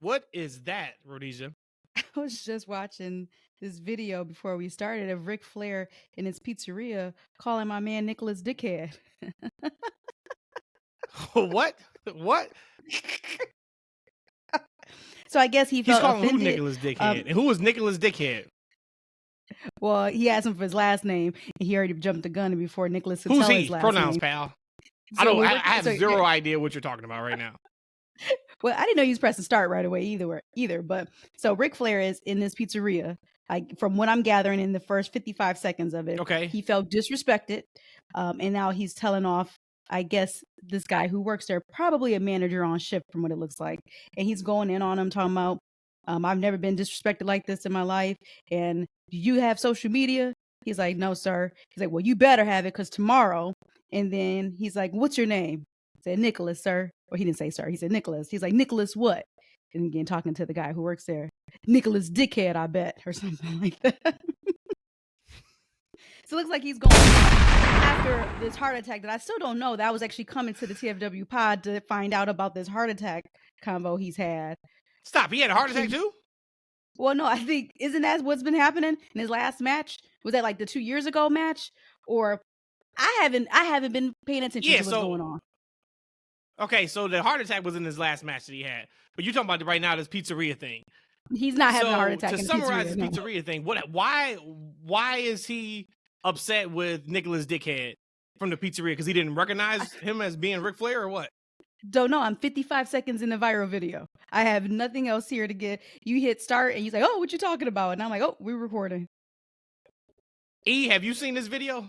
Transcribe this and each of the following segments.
What is that, Rhodesia? I was just watching this video before we started of Ric Flair in his pizzeria calling my man Nicholas Dickhead. What? What? So I guess he He's felt calling offended. who Nicholas Dickhead? And who was Nicholas Dickhead? Well, he asked him for his last name, and he already jumped the gun before Nicholas could Who's tell he? his last Pronouns, name. pal. So I have zero idea what you're talking about right now. Well, I didn't know he was pressing start right away either. But so Ric Flair is in this pizzeria. From what I'm gathering in the first 55 seconds of it, Okay. he felt disrespected, and now he's telling off, I guess, this guy who works there, probably a manager on shift from what it looks like, and he's going in on him, talking about, I've never been disrespected like this in my life, and do you have social media? He's like, no, sir. He's like, well, you better have it, because tomorrow. And then he's like, what's your name? I said, Nicholas, sir. Or he didn't say sir. He said Nicholas. He's like, Nicholas what? And again, talking to the guy who works there. Nicholas Dickhead, I bet, or something like that. So it looks like he's going after this heart attack that I still don't know. That was actually coming to the TFW pod to find out about this heart attack combo he's had. Stop. He had a heart attack too? Well, no, I think, isn't that what's been happening in his last match? Was that like the 2 years ago match? Or I haven't been paying attention to what's going on. Okay, so the heart attack was in his last match that he had. But you're talking about right now this pizzeria thing. He's not having a heart attack. To summarize the pizzeria thing, why is he upset with Nicholas Dickhead from the pizzeria? Because he didn't recognize him as being Ric Flair or what? Don't know. I'm 55 seconds in the viral video. I have nothing else here to get. You hit start and you say, oh, what you talking about? And I'm like, oh, we're recording. E, have you seen this video?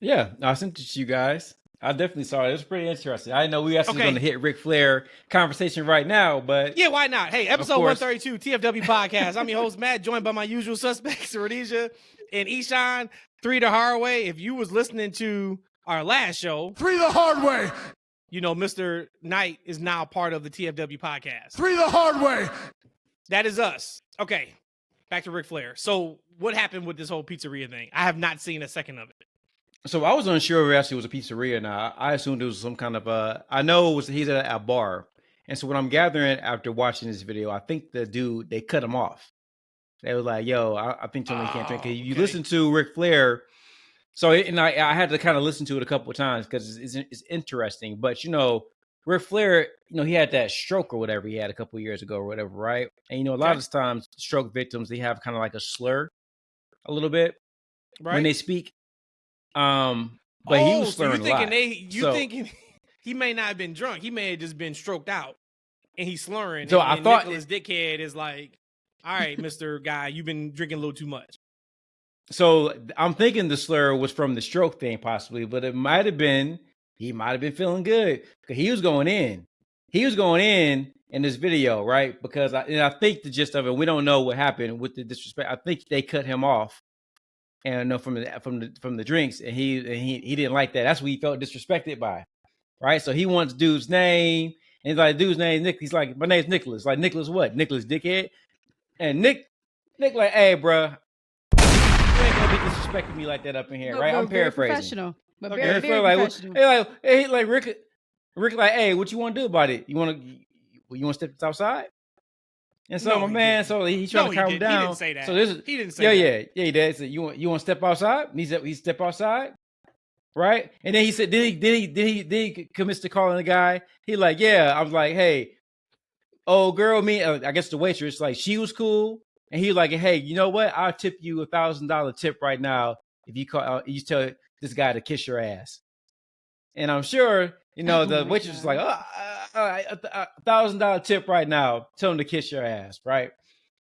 Yeah, I sent it to you guys. I definitely saw it. It was pretty interesting. I know we actually going to hit Ric Flair conversation right now, but yeah, why not? Hey, episode 132 TFW podcast. I'm your host Matt, joined by my usual suspects, Rhodesia and Eshaun. 3 the hard way. If you was listening to our last show, 3 the hard way. You know, Mr. Knight is now part of the TFW podcast. 3 the hard way. That is us. Okay, back to Ric Flair. So, what happened with this whole pizzeria thing? I have not seen a second of it. So I was unsure if it actually was a pizzeria now. I assumed it was some kind of I know he's at a bar. And so what I'm gathering after watching this video, I think the dude, they cut him off. They were like, yo, I think Tony can't drink. You listen to Ric Flair. So, and I had to kind of listen to it a couple of times because it's interesting. But, you know, Ric Flair, you know, he had that stroke or whatever he had a couple of years ago or whatever, right? And, you know, a lot of times stroke victims, they have kind of like a slur a little bit when they speak. But he was slurring a lot. Thinking he may not have been drunk. He may have just been stroked out and he's slurring. So and I thought Nicholas Dickhead is like, all right, Mr. Guy, you've been drinking a little too much. So I'm thinking the slur was from the stroke thing possibly, but it might have been, he might have been feeling good because he was going in. He was going in this video, right? Because I think the gist of it, we don't know what happened with the disrespect. I think they cut him off. And I know from the drinks, and he didn't like that. That's what he felt disrespected by, right? So he wants dude's name, and he's like, dude's name Nick. He's like, my name's Nicholas. Like, Nicholas what? Nicholas Dickhead. And Nick like, hey, bro, you ain't gonna be disrespecting me like that up in here, right? I'm paraphrasing. Professional, but very professional. Hey, like Rick, like, hey, what you want to do about it? You want to step outside? And so my man, so he's trying to calm him down. He didn't say that. So he didn't say that. Yeah, he did. So you want to step outside? He step outside, right? And then he said, did he commit to calling the guy? He like, yeah. I was like, hey, oh girl, I guess the waitress, like, she was cool, and he was like, hey, you know what? I'll tip you $1,000 tip right now if you call. You tell this guy to kiss your ass. And I'm sure, you know, the waitress was like, $1,000 tip right now. Tell him to kiss your ass, right?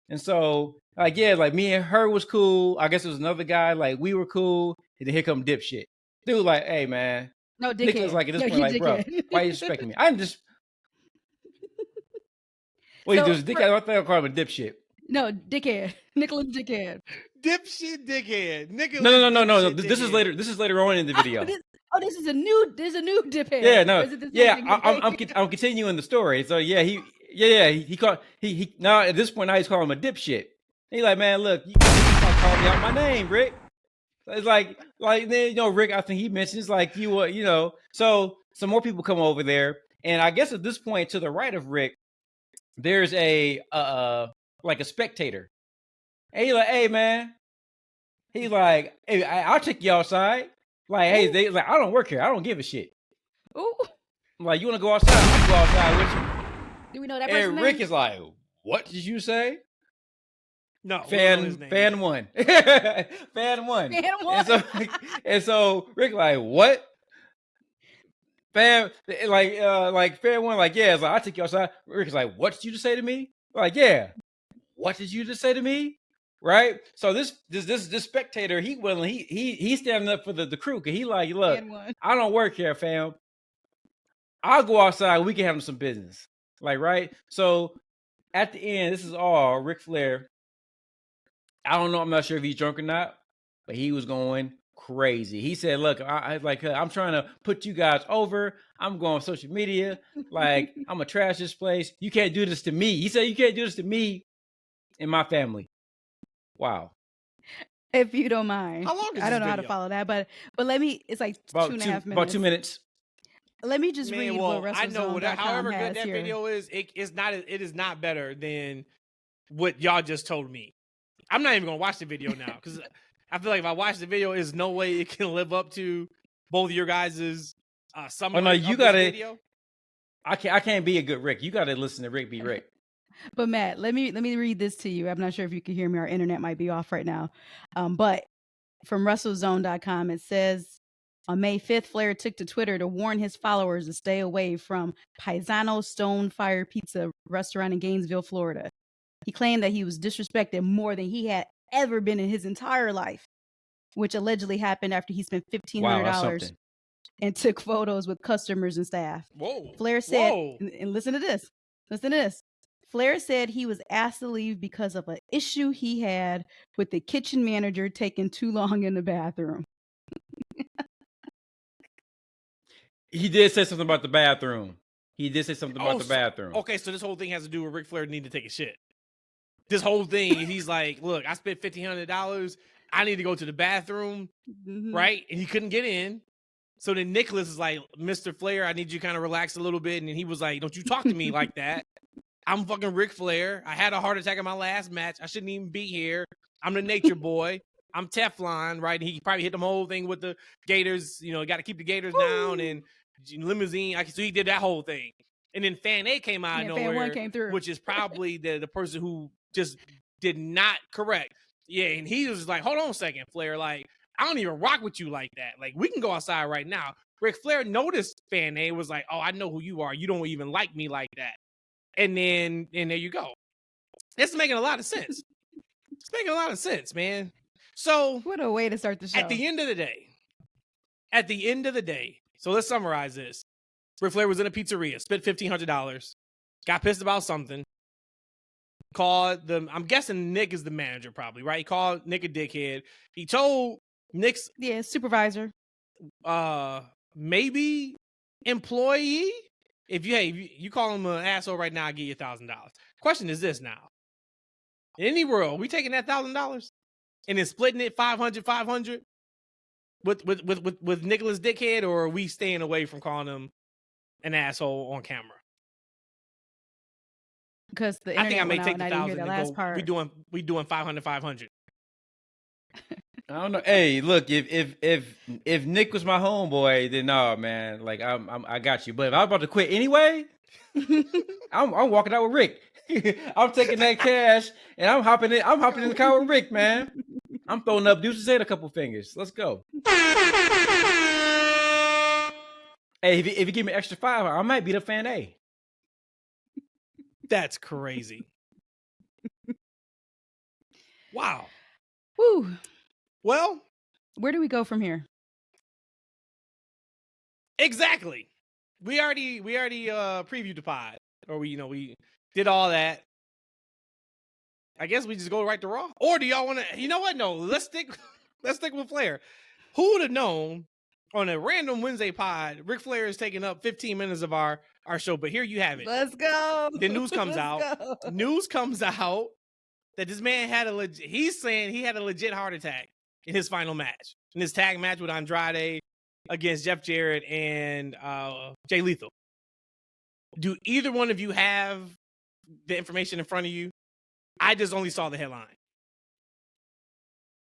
And so, like, yeah, like me and her was cool. I guess it was another guy, like we were cool. And then here come dipshit. Dude, like, hey, man. No, dickhead. Nicholas, like, at this point, like, bro, why are you disrespecting me? I'm just. What he do is dickhead. I thought I called him a dipshit. No, dickhead. Nicholas Dickhead. Dipshit dickhead. Nicholas. No. This is later. This is later on in the video. This is a new diphead. Yeah, no. I'm continuing the story. So yeah, he called now at this point now he's calling him a dipshit. He's like, man, look, you called me out my name, Rick. It's like then, you know, Rick, I think he mentions like you were, you know. So some more people come over there, and I guess at this point to the right of Rick there's a like a spectator. And he's like, hey man. He's like, hey, I'll take you outside. Like, hey, they like, I don't work here. I don't give a shit. Ooh. Like, you want to go outside? I'll go outside with you. Do we know that person? And Rick is like, what did you say? No, fan one. Fan one. And so Rick like, what? Fan like fan one, like, yeah, it's like, I'll take you outside. Rick is like, what did you just say to me? Like, yeah. What did you just say to me? Right? So this spectator, he's standing up for the crew, because he like, look, I don't work here, fam. I'll go outside, we can have some business. Like, right? So at the end, this is all Ric Flair. I don't know, I'm not sure if he's drunk or not, but he was going crazy. He said, look, I'm trying to put you guys over. I'm going on social media. Like, I'm gonna trash this place. You can't do this to me. He said, you can't do this to me and my family. Wow. If you don't mind. How long is I don't this know how to video? follow that, but let me, it's like About 2.5 minutes. About 2 minutes. Let me just read what I know WrestleZone.com however good has that here. video is, it is not better than what y'all just told me. I'm not even gonna watch the video now, because I feel like if I watch the video, there's no way it can live up to both of your guys' summary. Oh no, you gotta. Video. I can't be a good Rick. You gotta listen to Rick be Rick. But Matt, let me read this to you. I'm not sure if you can hear me. Our internet might be off right now. But from WrestleZone.com, it says, on May 5th, Flair took to Twitter to warn his followers to stay away from Paisano Stone Fire Pizza restaurant in Gainesville, Florida. He claimed that he was disrespected more than he had ever been in his entire life, which allegedly happened after he spent $1,500 and took photos with customers and staff. Whoa. Flair said, and listen to this. Listen to this. Flair said he was asked to leave because of an issue he had with the kitchen manager taking too long in the bathroom. He did say something about the bathroom. Okay, so this whole thing has to do with Ric Flair needing to take a shit. This whole thing, he's like, look, I spent $1,500. I need to go to the bathroom, right? And he couldn't get in. So then Nicholas is like, Mr. Flair, I need you to kind of relax a little bit. And he was like, don't you talk to me like that. I'm fucking Ric Flair. I had a heart attack in my last match. I shouldn't even be here. I'm the nature boy. I'm Teflon, right? And he probably hit the whole thing with the Gators. You know, got to keep the Gators down and limousine. So he did that whole thing. And then Fan A came out of nowhere, Fan 1 came through, which is probably the person who just did not correct. Yeah, and he was like, hold on a second, Flair. Like, I don't even rock with you like that. Like, we can go outside right now. Ric Flair noticed Fan A, was like, oh, I know who you are. You don't even like me like that. And there you go. It's making a lot of sense. It's making a lot of sense, man. So what a way to start the show. At the end of the day, so let's summarize this. Ric Flair was in a pizzeria, spent $1,500, got pissed about something, called I'm guessing Nick is the manager probably, right? He called Nick a dickhead. He told Nick's supervisor, maybe employee, if you call him an asshole right now, I'll give you $1,000. Question is this now. In any world, we taking that $1,000 and then splitting it 500 with Nicholas Dickhead, or are we staying away from calling him an asshole on camera? Because I think I may take the 1,000 and last go. Part. We doing 500. I don't know. Hey, look, if Nick was my homeboy, then no, man. Like I got you. But if I was about to quit anyway, I'm walking out with Rick. I'm taking that cash and I'm hopping in the car with Rick, man. I'm throwing up deuces and a couple fingers. Let's go. Hey, if you give me extra $5, I might be the Fan A. That's crazy. Wow. Woo. Well, where do we go from here? Exactly. We already previewed the pod, or we did all that. I guess we just go right to Raw. Or do y'all want to? You know what? No, let's stick with Flair. Who would have known on a random Wednesday pod, Ric Flair is taking up 15 minutes of our show, but here you have it. Let's go. The news comes out. News comes out that this man had he's saying he had a legit heart attack in his final match, in his tag match with Andrade against Jeff Jarrett and Jay Lethal. Do either one of you have the information in front of you? I just only saw the headline.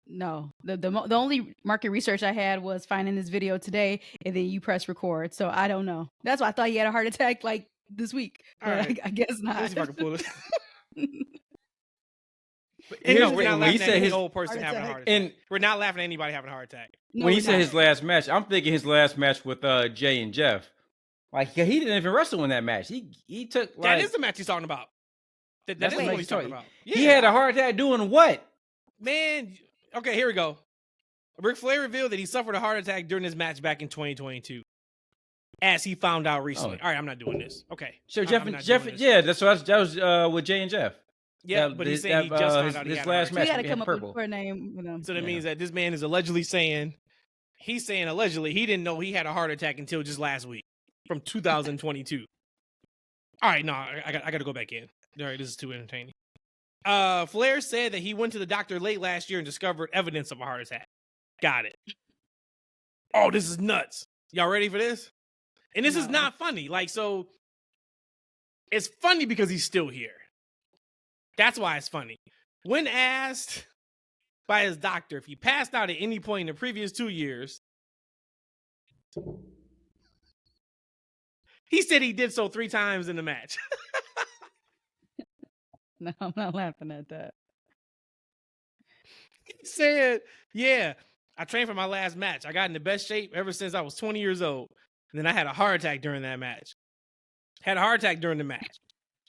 No, the only market research I had was finding this video today, and then you press record. So I don't know. That's why I thought he had a heart attack like this week, but Right. I guess not. Let me see if I can pull it. Here's No, the we're thing, not when he laughing at said any his- old person Heart having a attack. heart attack. And- We're not laughing at anybody having a heart attack. No, when he we're said not. his last match, I'm thinking his last match with Jay and Jeff. Like he didn't even wrestle in that match. He took like That is the match he's talking about. That That's is the what match he's he's talking talking- about. he had a heart attack doing what? Man, okay, here we go. Ric Flair revealed that he suffered a heart attack during his match back in 2022, as he found out recently. Oh. All right, I'm not doing this. Okay. So All right, Jeff I'm and not Jeff, doing this. yeah, that was with Jay and Jeff. Yeah, That- but he's that- saying he just found his- out he his had a last heart We match attack. got to had come up purple. with a name. You know. So that Yeah. means that this man is allegedly saying, he's saying allegedly he didn't know he had a heart attack until just last week from 2022. All right, no, I got to go back in. All right, this is too entertaining. Flair said that he went to the doctor late last year and discovered evidence of a heart attack. Got it. Oh, this is nuts. Y'all ready for this? And this is No. not funny. Like, so it's funny because he's still here. That's why it's funny. When asked by his doctor if he passed out at any point in the previous 2 years, he said he did so 3 times in the match. No, I'm not laughing at that. He said, yeah, I trained for my last match. I got in the best shape ever since I was 20 years old. And then I had a heart attack during that match. Had a heart attack during the match.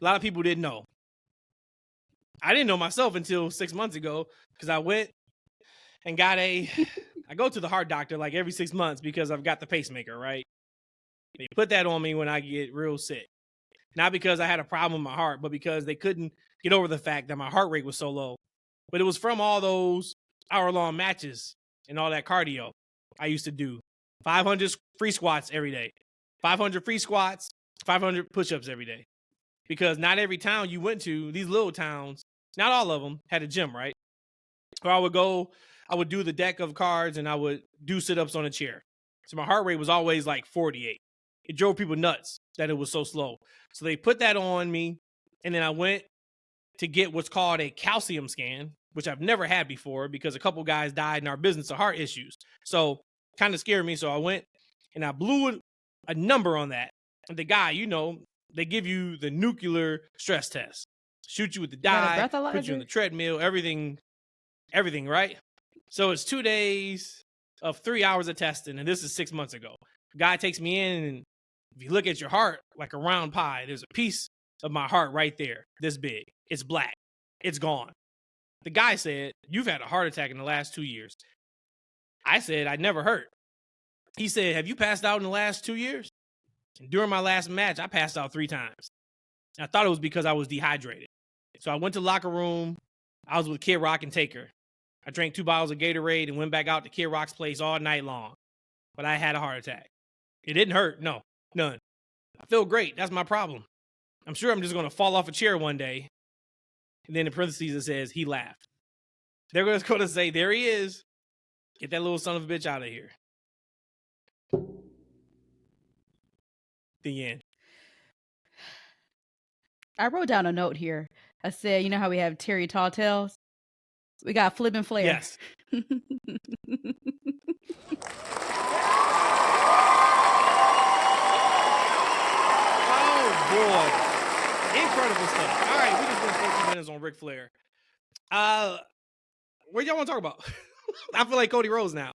A lot of people didn't know. I didn't know myself until 6 months ago because I went and got I go to the heart doctor like every 6 months because I've got the pacemaker, right? They put that on me when I get real sick. Not because I had a problem with my heart, but because they couldn't get over the fact that my heart rate was so low. But it was from all those hour-long matches and all that cardio I used to do. 500 free squats every day. 500 free squats, 500 push-ups every day. Because not every town you went to, these little towns, not all of them, had a gym, right? Where I would go, I would do the deck of cards, and I would do sit-ups on a chair. So my heart rate was always like 48. It drove people nuts that it was so slow. So they put that on me, and then I went to get what's called a calcium scan, which I've never had before because a couple guys died in our business of heart issues. So kind of scared me. So I went and I blew a number on that. And the guy, you know, they give you the nuclear stress test, shoot you with the got a dye, put you on breathalyzer? the treadmill, everything, right? So it's 2 days of 3 hours of testing. And this is 6 months ago. Guy takes me in, and if you look at your heart like a round pie, there's a piece of my heart right there, this big. It's black. It's gone. The guy said, you've had a heart attack in the last 2 years. I said, I never hurt. He said, have you passed out in the last 2 years? And during my last match, I passed out 3 times. And I thought it was because I was dehydrated. So I went to the locker room. I was with Kid Rock and Taker. I drank 2 bottles of Gatorade and went back out to Kid Rock's place all night long. But I had a heart attack. It didn't hurt. No, none. I feel great. That's my problem. I'm sure I'm just going to fall off a chair one day. And then in parentheses, it says, he laughed. They're going to say, there he is. Get that little son of a bitch out of here. The end. I wrote down a note here. I said, you know how we have Terry Tall Tales? We got Flip and Flair. Yes. Oh, boy. Incredible stuff. All right, we just went 14 minutes on Ric Flair. What y'all want to talk about? I feel like Cody Rhodes now.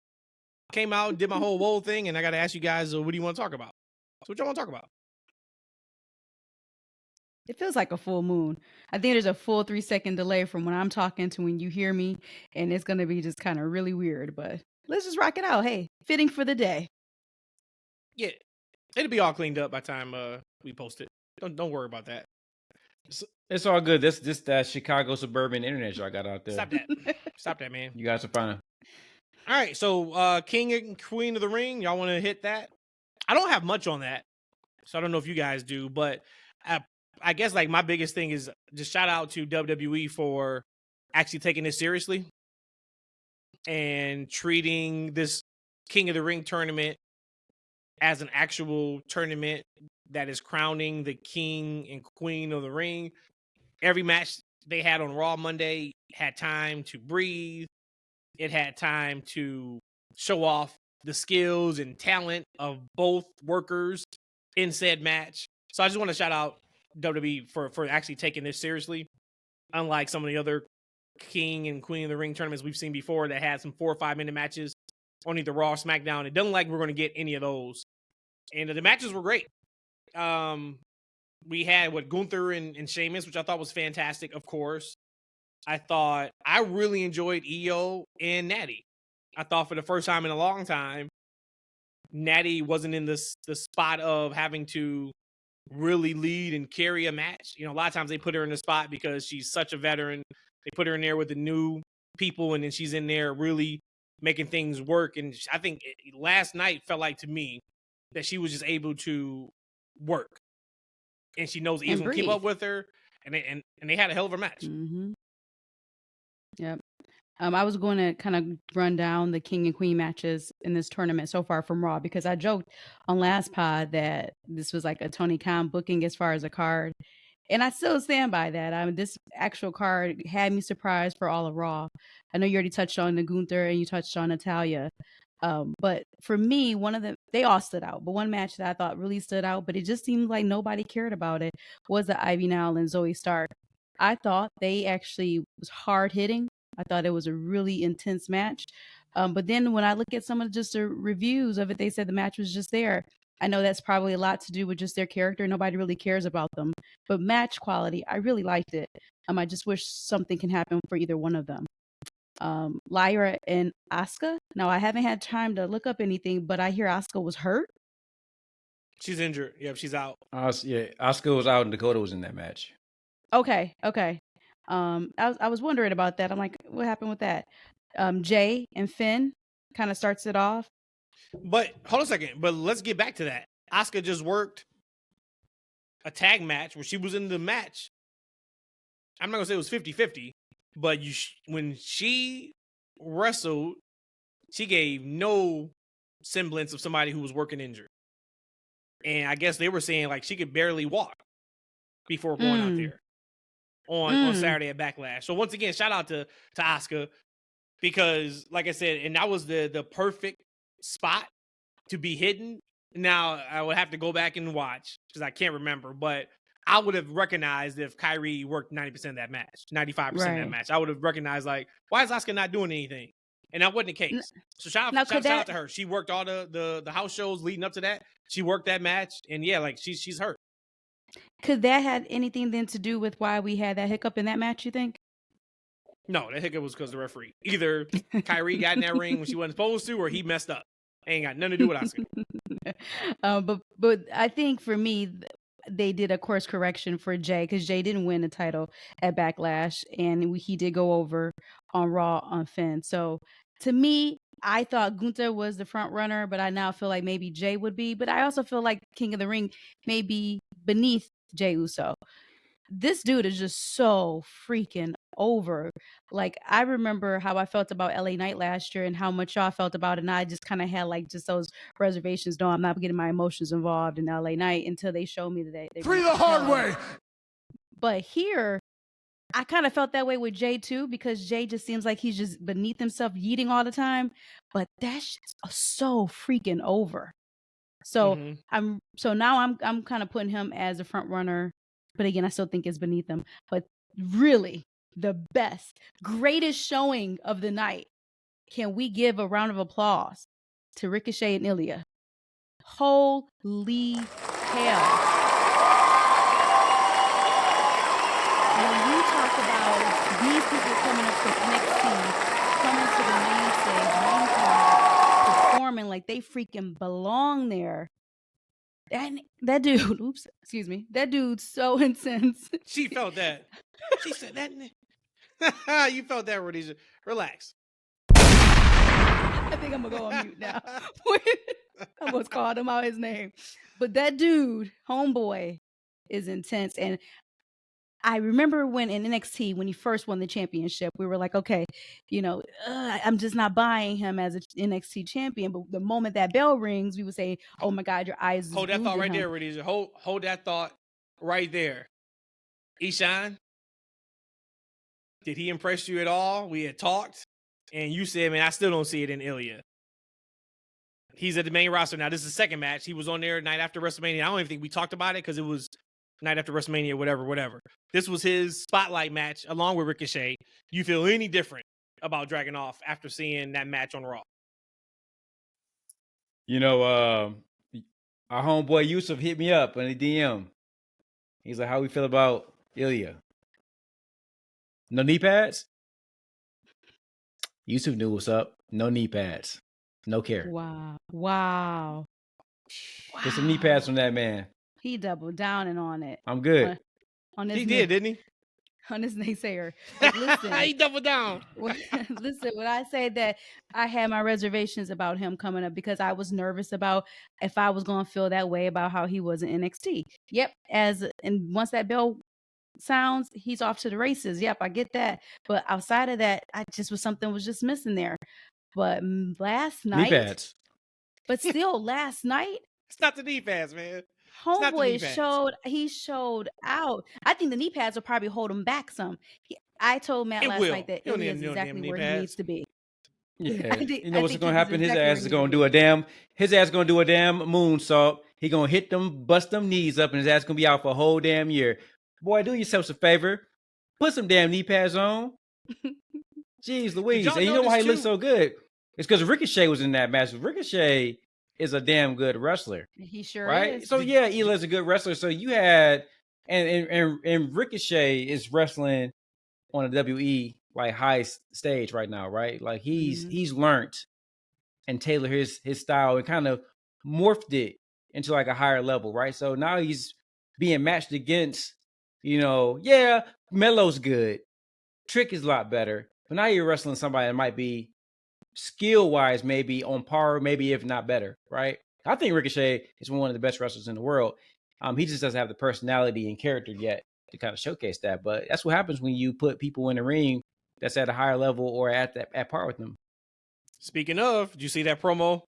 Came out and did my whole woe thing, and I got to ask you guys, what do you want to talk about? So what y'all want to talk about? It feels like a full moon. I think there's a full 3-second delay from when I'm talking to when you hear me, and it's going to be just kind of really weird, but let's just rock it out. Hey, fitting for the day. Yeah, it'll be all cleaned up by the time we post it. Don't worry about that. It's all good. This that Chicago suburban internet y'all got out there. Stop that. Stop that, man. You guys are fine. All right, so King and Queen of the Ring, y'all want to hit that? I don't have much on that, so I don't know if you guys do, but I guess like my biggest thing is just shout out to WWE for actually taking this seriously and treating this King of the Ring tournament as an actual tournament that is crowning the King and Queen of the Ring. every match they had on Raw Monday had time to breathe. It had time to show off the skills and talent of both workers in said match. So I just want to shout out WWE for actually taking this seriously. Unlike some of the other King and Queen of the Ring tournaments we've seen before that had some 4 or 5 minute matches on either Raw or SmackDown. It doesn't like we're going to get any of those. And the matches were great. We had Gunther and Sheamus, which I thought was fantastic, of course. I really enjoyed Io and Natty. I thought for the first time in a long time, Natty wasn't in the spot of having to really lead and carry a match. You know, a lot of times they put her in the spot because she's such a veteran. They put her in there with the new people, and then she's in there really making things work. And I think last night felt like to me that she was just able to work, and she knows Eve's gonna keep up with her, and they had a hell of a match. Mm-hmm. Yep. I was going to kind of run down the King and Queen matches in this tournament so far from Raw, because I joked on last pod that this was like a Tony Khan booking as far as a card. And I still stand by that. I mean, this actual card had me surprised for all of Raw. I know you already touched on the Gunther and you touched on Natalya. But for me, they all stood out. But one match that I thought really stood out, but it just seemed like nobody cared about it, was the Ivy Nile and Zoe Stark. I thought they actually was hard hitting. I thought it was a really intense match. But then when I look at some of just the reviews of it, they said the match was just there. I know that's probably a lot to do with just their character. Nobody really cares about them. But match quality, I really liked it. I just wish something can happen for either one of them. Lyra and Asuka. Now, I haven't had time to look up anything, but I hear Asuka was hurt. She's injured. Yep, she's out. Yeah, Asuka was out and Dakota was in that match. Okay. I was wondering about that. I'm like, what happened with that? Jay and Finn kind of starts it off. But hold on a second. But let's get back to that. Asuka just worked a tag match where she was in the match. I'm not going to say it was 50-50, but when she wrestled, she gave no semblance of somebody who was working injured. And I guess they were saying like she could barely walk before going out there on Saturday at Backlash. So once again, shout out to Asuka, because like I said, and that was the perfect spot to be hidden. Now I would have to go back and watch because I can't remember, but I would have recognized if Kyrie worked 90% of that match, 95% of that match. I would have recognized, like, why is Asuka not doing anything? And that wasn't the case. So shout out to her. She worked all the house shows leading up to that. She worked that match, and yeah, like she's hurt. Could that have anything then to do with why we had that hiccup in that match, you think? No, that hiccup was because of the referee. Either Kyrie got in that ring when she wasn't supposed to, or he messed up. Ain't got nothing to do with Asuka. But I think for me, they did a course correction for Jay, because Jay didn't win the title at Backlash, and he did go over on Raw on Finn. So to me, I thought Gunther was the front runner, but I now feel like maybe Jay would be. But I also feel like King of the Ring may be beneath Jay Uso. This dude is just so freaking over. Like, I remember how I felt about LA Knight last year and how much y'all felt about it, and I just kind of had like just those reservations. No, I'm not getting my emotions involved in LA Knight until they show me that they free the hard way. But here, I kind of felt that way with Jay too, because Jay just seems like he's just beneath himself, yeeting all the time. But that shit's so freaking over. So now I'm kind of putting him as a front runner, but again, I still think it's beneath him. But really, the best, greatest showing of the night. Can we give a round of applause to Ricochet and Ilya? Holy hell. When we talk about these people coming up from NXT, coming to the main stage, performing like they freaking belong there. That dude, that dude's so intense. She felt that. She said that. You felt that, Rhodesia. Relax. I think I'm going to go on mute now. I almost called him out his name. But that dude, homeboy, is intense. And I remember when in NXT, when he first won the championship, we were like, okay, I'm just not buying him as an NXT champion. But the moment that bell rings, we would say, oh my God, your eyes. Hold that thought right there, Rhodesia. Hold that thought right there. Eshaun, did he impress you at all? We had talked, and you said, man, I still don't see it in Ilya. He's at the main roster now. This is the second match. He was on there night after WrestleMania. I don't even think we talked about it because it was night after WrestleMania, whatever. This was his spotlight match along with Ricochet. Do you feel any different about Dragunov after seeing that match on Raw? You know, our homeboy Yusuf hit me up on the DM. He's like, how we feel about Ilya? No knee pads? Yusuf knew what's up. No knee pads. No care. Wow. Get some knee pads from that man. He doubled down and on it. I'm good. On this He did, didn't he? On this naysayer. Like, listen, he doubled down. Listen, when I say that I had my reservations about him coming up because I was nervous about if I was going to feel that way about how he was in NXT. Yep. And once that bell sounds, he's off to the races. Yep, I get that. But outside of that, something was just missing there. But last night, knee pads. But still, last night, it's not the knee pads, man. Homeboy showed out. I think the knee pads will probably hold him back some. I told Matt last night that Ilya is exactly where he needs to be. Yeah, you know what's gonna happen? His ass is gonna do a damn moonsault. He gonna hit them, bust them knees up, and his ass gonna be out for a whole damn year. Boy, do yourself a favor. Put some damn knee pads on. Jeez Louise. And you know why he looks so good? It's because Ricochet was in that match. Ricochet is a damn good wrestler. He sure is. So yeah, Ilya's a good wrestler. So you had and Ricochet is wrestling on a WE like high stage right now, right? Like he's learned and tailored his style and kind of morphed it into like a higher level, right? So now he's being matched against, Melo's good. Trick is a lot better. But now you're wrestling somebody that might be skill-wise maybe on par, maybe if not better, right? I think Ricochet is one of the best wrestlers in the world. He just doesn't have the personality and character yet to kind of showcase that. But that's what happens when you put people in the ring that's at a higher level or at par with them. Speaking of, did you see that promo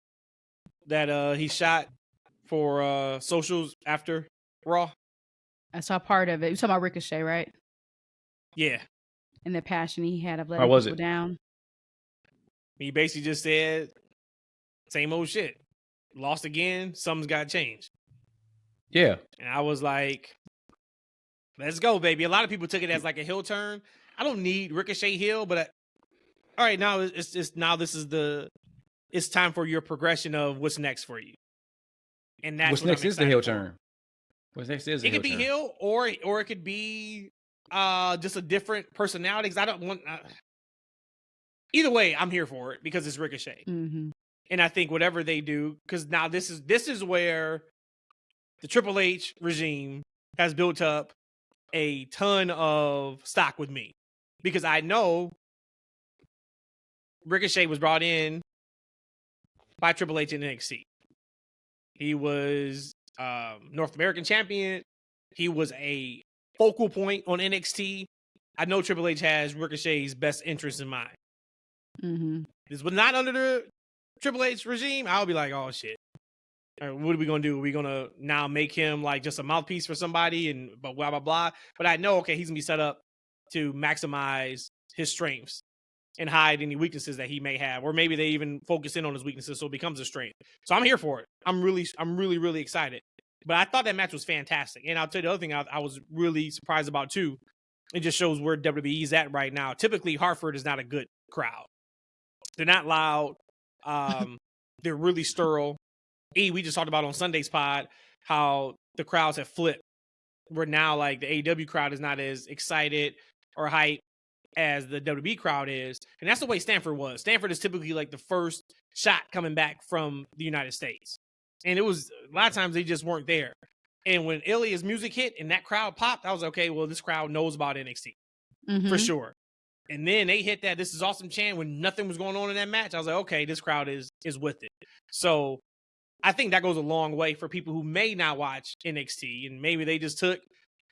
that he shot for socials after Raw? I saw part of it. You're talking about Ricochet, right? Yeah. And the passion he had of letting people down. He basically just said, same old shit. Lost again, something's got to change. Yeah. And I was like, let's go, baby. A lot of people took it as like a heel turn. I don't need Ricochet heel, but all right, now it's time for your progression of what's next for you. And that's what's next is the heel turn. What's next is the heel turn. It could be heel or it could be just a different personality. Because I don't want either way, I'm here for it because it's Ricochet. Mm-hmm. And I think whatever they do, because now this is where the Triple H regime has built up a ton of stock with me. Because I know Ricochet was brought in by Triple H in NXT. He was North American champion. He was a focal point on NXT. I know Triple H has Ricochet's best interest in mind. Mm-hmm. This was not under the Triple H regime. I'll be like, oh shit. What are we gonna do? Are we gonna now make him like just a mouthpiece for somebody and blah blah blah? But I know, okay, he's gonna be set up to maximize his strengths and hide any weaknesses that he may have, or maybe they even focus in on his weaknesses so it becomes a strength. So I'm here for it. I'm really excited. But I thought that match was fantastic. And I'll tell you the other thing I was really surprised about too. It just shows where WWE's at right now. Typically, Hartford is not a good crowd. They're not loud. They're really sterile. We just talked about on Sunday's pod how the crowds have flipped. Where now like the AEW crowd is not as excited or hyped as the WWE crowd is. And that's the way Stanford was. Stanford is typically like the first shot coming back from the United States. And it was a lot of times they just weren't there. And when Ilya's music hit and that crowd popped, I was like, okay, well, this crowd knows about NXT for sure. And then they hit that "This is awesome" chant when nothing was going on in that match. I was like, okay, this crowd is with it. So I think that goes a long way for people who may not watch NXT and maybe they just took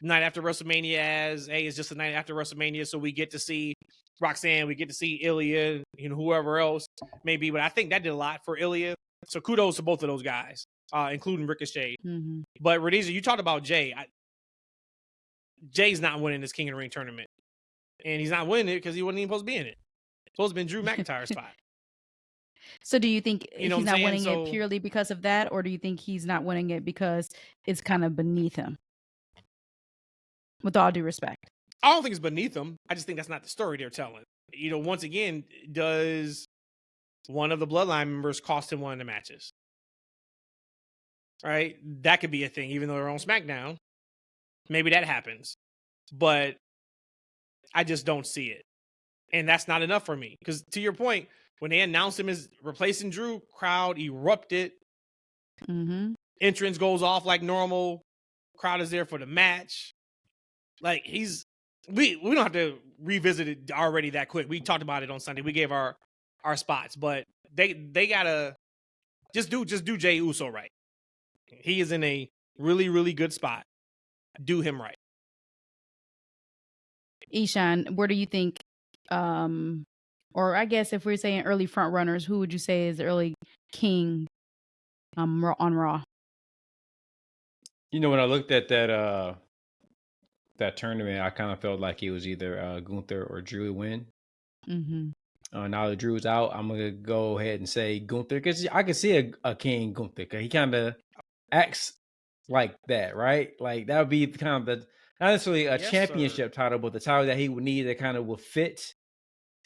night after WrestleMania as, hey, it's just a night after WrestleMania, so we get to see Roxanne, we get to see Ilya, whoever else maybe. But I think that did a lot for Ilya. So kudos to both of those guys, including Ricochet. Mm-hmm. But Rhodesia, you talked about Jay. Jay's not winning this King of the Ring tournament. and he's not winning it because he wasn't even supposed to be in it. Supposed to be Drew McIntyre's spot. So do you think You know he's what I'm not saying? winning it So- purely because of that, or do you think he's not winning it because it's kind of beneath him? With all due respect. I don't think it's beneath him. I just think that's not the story they're telling. You know, once again, does one of the Bloodline members cost him one of the matches? Right? That could be a thing, even though they're on SmackDown. Maybe that happens. But I just don't see it. And that's not enough for me. Because to your point, when they announced him as replacing Drew, crowd erupted. Mm-hmm. Entrance goes off like normal. Crowd is there for the match. Like we don't have to revisit it already that quick. We talked about it on Sunday. We gave our spots, but they gotta just do Jey Uso right. He is in a really, really good spot. Do him right. Eshaun, where do you think, or I guess if we're saying early front runners, who would you say is the early king on Raw? You know, when I looked at that tournament, I kind of felt like it was either Gunther or Drew would win. Mm-hmm. Now that Drew's out, I'm gonna go ahead and say Gunther because I can see a King Gunther. Cause he kind of acts like that, right? Like that would be kind of the not necessarily a Yes, championship title, but the title that he would need that kind of will fit.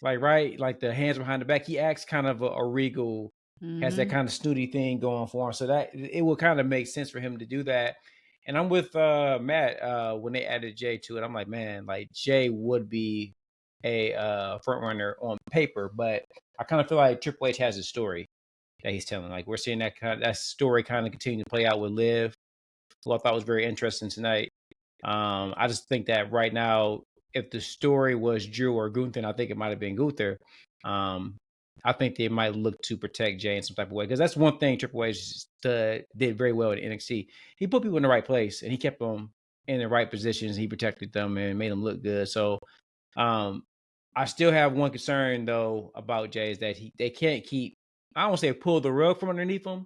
Like right, like the hands behind the back. He acts kind of a regal, has that kind of snooty thing going for him. So that it would kind of make sense for him to do that. And I'm with Matt when they added Jay to it. I'm like, man, like Jay would be a front runner on paper, but I kind of feel like Triple H has a story that he's telling. Like we're seeing that story kind of continue to play out with Liv, who I thought was very interesting tonight. I just think that right now, if the story was Drew or Gunther, I think it might have been Gunther. I think they might look to protect Jay in some type of way because that's one thing Triple H did very well at NXT. He put people in the right place and he kept them in the right positions. He protected them and made them look good. So I still have one concern though about Jay is that they can't keep. I don't want to say pull the rug from underneath him.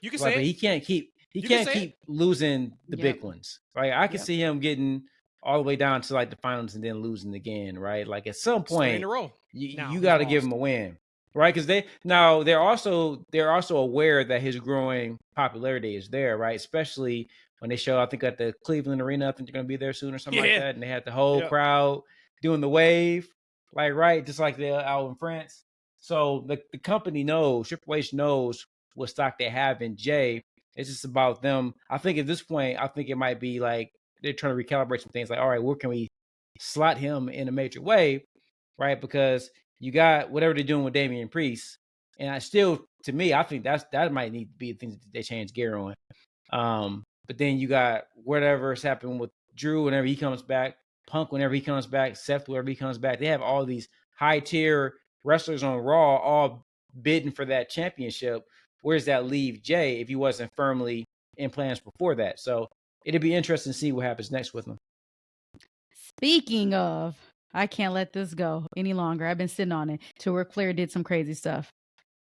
You can Right, say but it. he can't keep You can say keep losing the Yep. big ones. Right, I can Yep. see him getting all the way down to like the finals and then losing again. Right, like at some It's 3 in point a row. you Now, got to he's give him lost. a win. Right, because they're also aware that his growing popularity is there. Right, especially when they show I think at the Cleveland Arena. I think they're going to be there soon or something like Yeah. that, and they had the whole Yep. crowd doing the wave. Like right, just like they're out in France. So the company knows, Triple H knows what stock they have in Jay. It's just about them. I think at this point, I think it might be like they're trying to recalibrate some things. Like, all right, where can we slot him in a major way, right? Because you got whatever they're doing with Damian Priest, and I still, to me, I think that might need to be the things that they change gear on. But then you got whatever's happened with Drew whenever he comes back, Punk whenever he comes back, Seth whenever he comes back. They have all these high tier wrestlers on Raw all bidding for that championship. Where does that leave Jay if he wasn't firmly in plans before that? So it'd be interesting to see what happens next with him. Speaking of, I can't let this go any longer. I've been sitting on it till Ric Flair did some crazy stuff.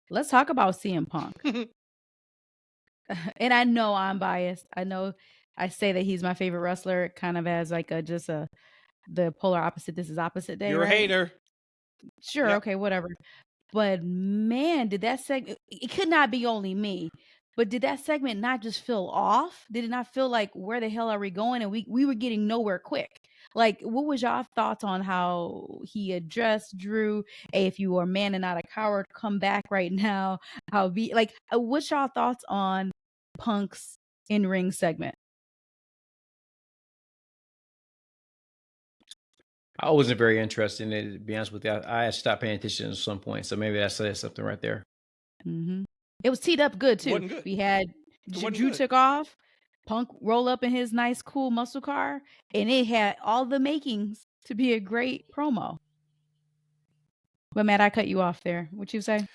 Let's talk about CM Punk. And I know I'm biased. I know I say that he's my favorite wrestler, kind of as like the polar opposite. This is opposite day. You're right? a hater. Sure. Yep. Okay. Whatever. But man, did that segment? It could not be only me. But did that segment not just feel off? Did it not feel like where the hell are we going? And we were getting nowhere quick. Like, what was y'all thoughts on how he addressed Drew? Hey, if you are a man and not a coward, come back right now. What's y'all thoughts on Punk's in-ring segment? I wasn't very interested in it, to be honest with you. I had stopped paying attention at some point, so maybe that says something right there. Mm-hmm. It was teed up good too. Wasn't good. We had wasn't Drew good. took off, Punk roll up in his nice, cool muscle car, and it had all the makings to be a great promo. But Matt, I cut you off there. What you say?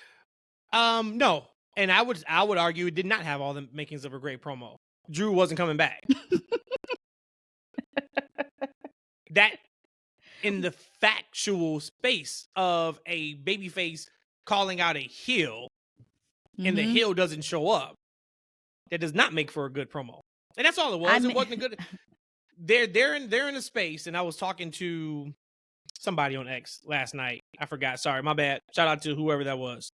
No. And I would argue it did not have all the makings of a great promo. Drew wasn't coming back. That in the factual space of a babyface calling out a heel and the Mhm. heel doesn't show up, that does not make for a good promo. And that's all it was. It wasn't a good. They're in a space, and I was talking to somebody on X last night. I forgot. Sorry, my bad. Shout out to whoever that was.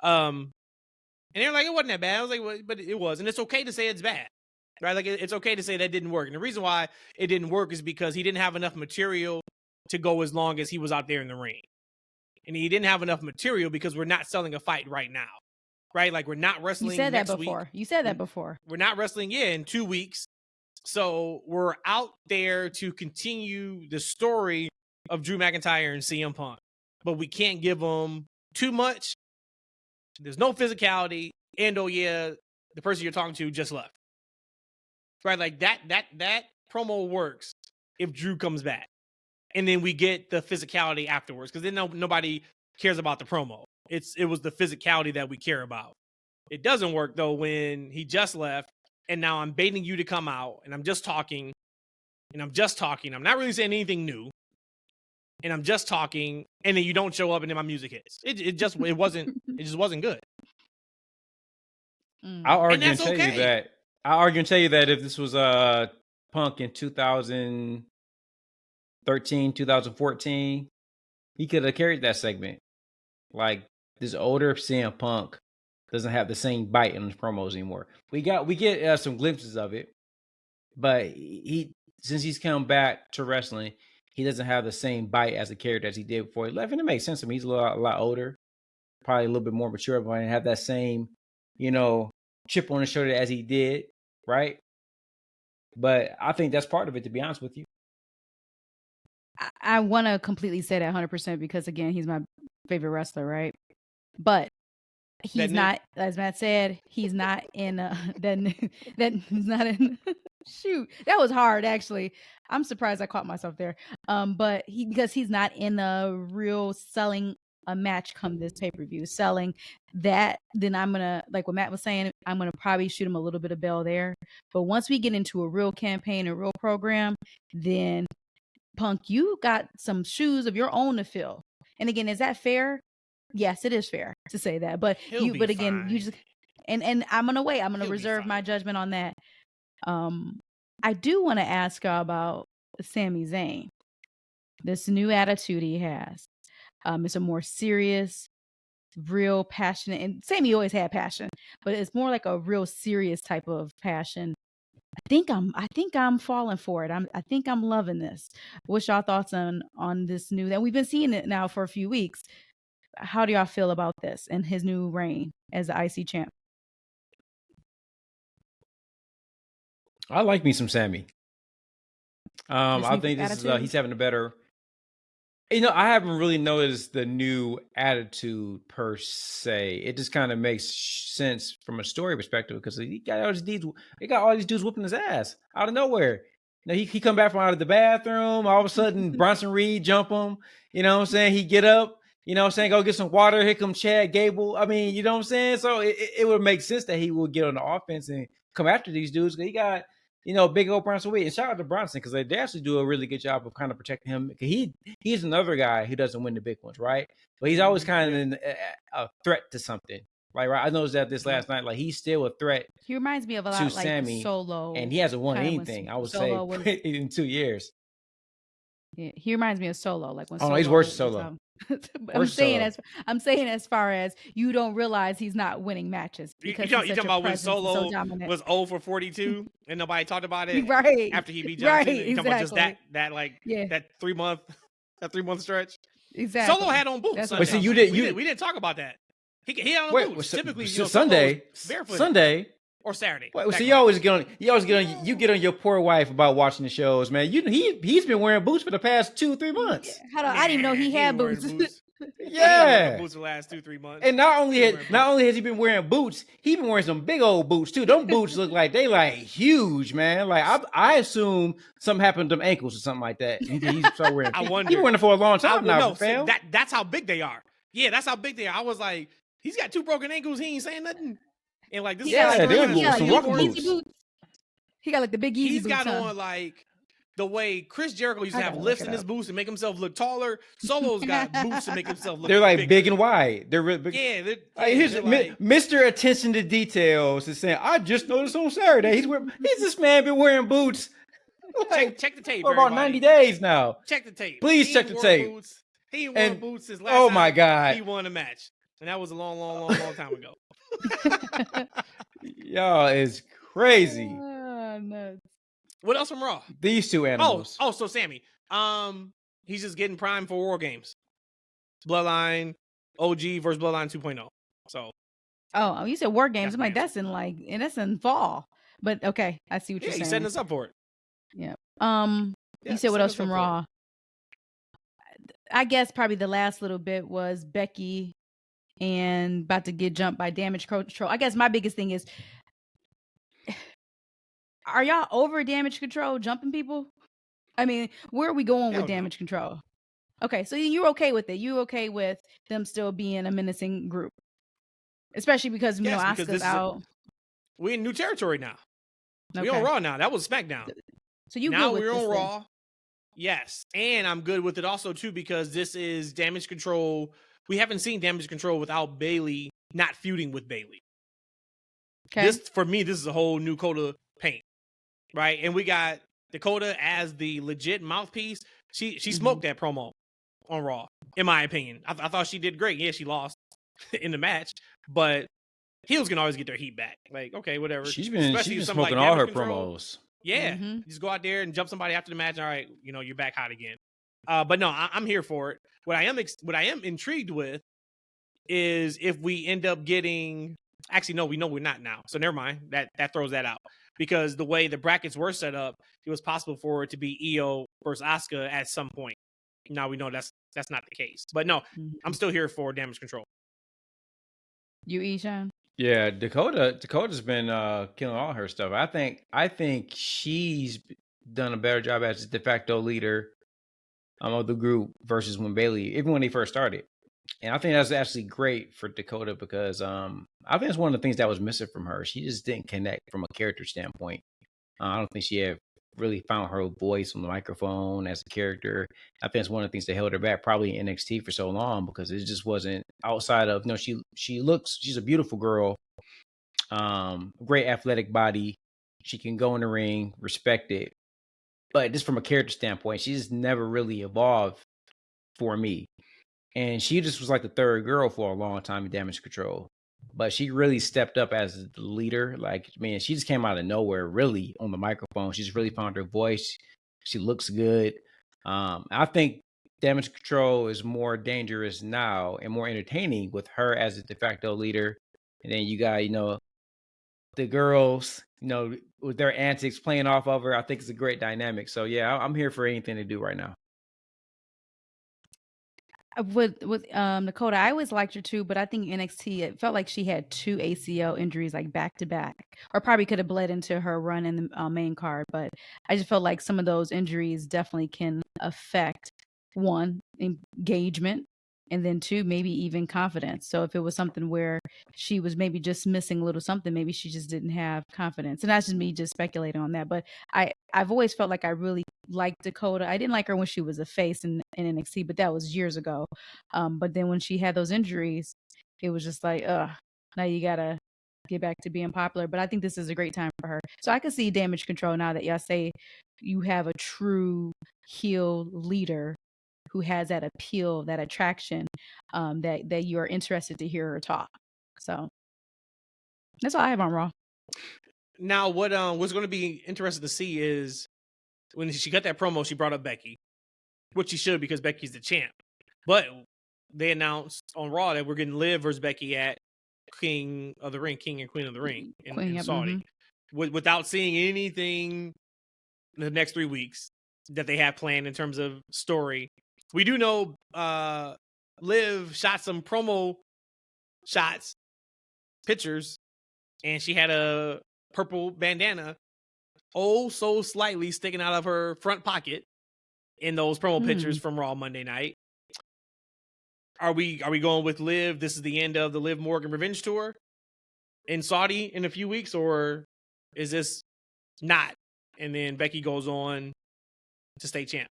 And they're like, it wasn't that bad. I was like, well, but it was, and it's okay to say it's bad, right? Like it's okay to say that didn't work. And the reason why it didn't work is because he didn't have enough material to go as long as he was out there in the ring, and he didn't have enough material because we're not selling a fight right now, right? Like we're not wrestling. You said that next before. week. You said that before. We're not wrestling in 2 weeks. So we're out there to continue the story of Drew McIntyre and CM Punk, but we can't give them too much. There's no physicality, and oh yeah, the person you're talking to just left. Right, like that promo works if Drew comes back, and then we get the physicality afterwards, because then nobody cares about the promo. It was the physicality that we care about. It doesn't work though when he just left. And now I'm baiting you to come out, and I'm just talking, I'm not really saying anything new, and I'm just talking, and then you don't show up, and then my music hits. It just wasn't good. I'll argue and tell you that if this was Punk in 2013, 2014, he could have carried that segment. Like this older CM Punk doesn't have the same bite in his promos anymore. We get some glimpses of it, but since he's come back to wrestling, he doesn't have the same bite as a character as he did before he left, and it makes sense to me. He's a lot older, probably a little bit more mature, but he have that same, chip on his shoulder as he did, right? But I think that's part of it, to be honest with you. I want to completely say that 100% because again, he's my favorite wrestler, right? But he's not, as Matt said, he's not in he's not in shoot. That was hard actually. I'm surprised I caught myself there. But because he's not in a real selling a match come this pay-per-view selling that, then I'm gonna, like what Matt was saying, I'm gonna probably shoot him a little bit of bell there. But once we get into a real campaign, a real program, then Punk, you got some shoes of your own to fill. And again, is that fair? Yes, it is fair to say that, but you just, and I'm gonna wait. I'm gonna reserve my judgment on that. I do want to ask y'all about Sami Zayn. This new attitude he has. It's a more serious, real passionate, and Sami always had passion, but it's more like a real serious type of passion. I think I'm falling for it. I think I'm loving this. What's y'all thoughts on this new that we've been seeing it now for a few weeks? How do y'all feel about this and his new reign as the IC champ? I like me some Sami. I think this is he's having a better. I haven't really noticed the new attitude per se. It just kind of makes sense from a story perspective because he got all these dudes whooping his ass out of nowhere. He come back from out of the bathroom. All of a sudden, Bronson Reed jump him. You know what I'm saying? He get up. You know what I'm saying? Go get some water. Here come Chad Gable. I mean, you know what I'm saying? So it would make sense that he would get on the offense and come after these dudes. He got, big old Bronson Reed. And shout out to Bronson because they actually do a really good job of kind of protecting him. He's another guy who doesn't win the big ones, right? But he's always kind of a threat to something. Like, right? I noticed that this last night. Like, he's still a threat. He reminds me of a lot like Sami, Solo. And he hasn't won anything, I would say, in 2 years. Yeah, he reminds me of Solo. Like when he's worse than Solo. I'm saying as far as you don't realize he's not winning matches because you talking about when Solo was 0 for 42 and nobody talked about it right after he beat Johnson. Right, you talking exactly. about just that 3 month stretch. Exactly. Solo had on boots. But see, we didn't talk about that. He had on boots. Typically, Sunday or Saturday. So you always get on your poor wife about watching the shows, man. He's been wearing boots for the past 2-3 months. I didn't even know he had boots. Yeah, boots the last 2-3 months. And not only has he been wearing boots, he been wearing some big old boots too. Them boots look like they like huge, man. Like I assume something happened to them ankles or something like that. He's started wearing. He's been wearing it for a long time now, fam. That's how big they are. Yeah, that's how big they are. I was like, he's got 2 broken ankles. He ain't saying nothing. And like this, some walking boots. He got like the big easy. He's got on like the way Chris Jericho used to have lifts in his boots and make himself look taller. Solo's got boots to make himself look. They're like bigger. Big and wide. They're really big. Yeah. Here's Mr. Attention to Details is saying, I just noticed on Saturday he's this man been wearing boots check the tape. For about everybody. 90 days now. Check the tape. Please check the tape. Boots. He ain't worn boots since last Oh time my God. he won a match. And that was a long time ago. Y'all is crazy. Nuts. What else from Raw? These two animals. Oh, so Sami. He's just getting primed for War Games. Bloodline OG versus Bloodline 2.0. So. Oh, you said War Games. That's I'm like, that's in fall. But okay, I see what you're saying. He's setting us up for it. Yeah. You said what else from Raw? I guess probably the last little bit was Becky and about to get jumped by Damage Control. I guess my biggest thing is, are y'all over Damage Control jumping people? I mean, where are we going with Damage Control? Okay, so you're okay with it. You're okay with them still being a menacing group. Especially because, you know, Asuka's out. We're in new territory now. Okay. We're on Raw now. That was SmackDown. So you now good with we're this on thing? Raw. Yes. And I'm good with it also, too, because this is Damage Control. We haven't seen Damage Control without Bayley not feuding with Bayley. Okay. This, for me, this is a whole new coat of paint. Right? And we got Dakota as the legit mouthpiece. She smoked that promo on Raw, in my opinion. I thought she did great. Yeah, she lost in the match, but heels can always get their heat back. Like, okay, whatever. She's been smoking like all her Control. promos. Yeah, just go out there and jump somebody after the match. All right, you know, you're back hot again. But no, I'm here for it. What I am intrigued with is if we end up getting. Actually, no, we know we're not now. So never mind. That throws that out. Because the way the brackets were set up, it was possible for it to be Io versus Asuka at some point. Now we know that's not the case. But no, I'm still here for Damage Control. You, Eshaun? Yeah, Dakota's been killing all her stuff. I think she's done a better job as a de facto leader of the group versus when Bayley, even when they first started. And I think that's actually great for Dakota because I think it's one of the things that was missing from her. She just didn't connect from a character standpoint. I don't think she had really found her voice on the microphone as a character. I think it's one of the things that held her back probably in NXT for so long because it just wasn't outside of, she's a beautiful girl, great athletic body. She can go in the ring, respect it. But just from a character standpoint, she just never really evolved for me. And she just was like the third girl for a long time in Damage Control. But she really stepped up as the leader. Like, man, she just came out of nowhere, really, on the microphone. She just really found her voice. She looks good. I think Damage Control is more dangerous now and more entertaining with her as a de facto leader. And then you got, the girls, with their antics playing off of her. I think it's a great dynamic. So, yeah, I'm here for anything to do right now. With Dakota, I always liked her too, but I think NXT, it felt like she had 2 ACL injuries like back to back, or probably could have bled into her run in the main card. But I just felt like some of those injuries definitely can affect, 1, engagement, and then 2, maybe even confidence. So if it was something where she was maybe just missing a little something, maybe she just didn't have confidence. And that's just me just speculating on that. But I've always felt like I really liked Dakota. I didn't like her when she was a face in NXT, but that was years ago. But then when she had those injuries, it was just like, now you gotta get back to being popular. But I think this is a great time for her. So I could see Damage Control now that y'all say you have a true heel leader who has that appeal, that attraction, that you're interested to hear her talk. So that's all I have on Raw. Now, what's going to be interesting to see is when she got that promo, she brought up Becky, which she should because Becky's the champ. But they announced on Raw that we're getting Liv versus Becky at King and Queen of the Ring in Saudi, without seeing anything in the next 3 weeks that they have planned in terms of story. We do know Liv shot some promo shots, pictures, and she had a purple bandana so slightly sticking out of her front pocket in those promo pictures from Raw Monday night. Are we going with Liv? This is the end of the Liv Morgan Revenge Tour in Saudi in a few weeks, or is this not? And then Becky goes on to stay champ.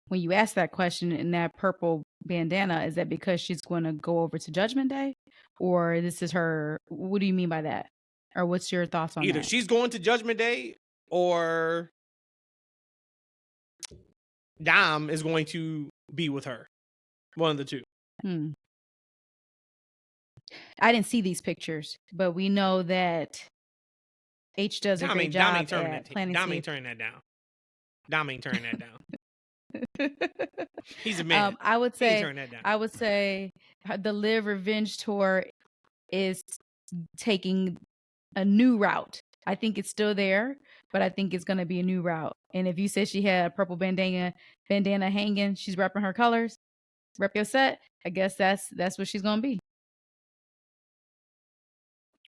When you ask that question in that purple bandana, is that because she's going to go over to Judgment Day, or this is her? What do you mean by that? Or what's your thoughts on that? Either she's going to Judgment Day, or Dom is going to be with her. One of the two. I didn't see these pictures, but we know that H does a great job at planting. Dom ain't turning that down. Dom ain't turning that down. He's a man. I would He ain't turning that down. I would say the Liv Revenge tour is taking a new route. I think it's still there, but I think it's going to be a new route. And if you said she had a purple bandana hanging, she's repping her colors, rep your set, I guess that's what she's going to be.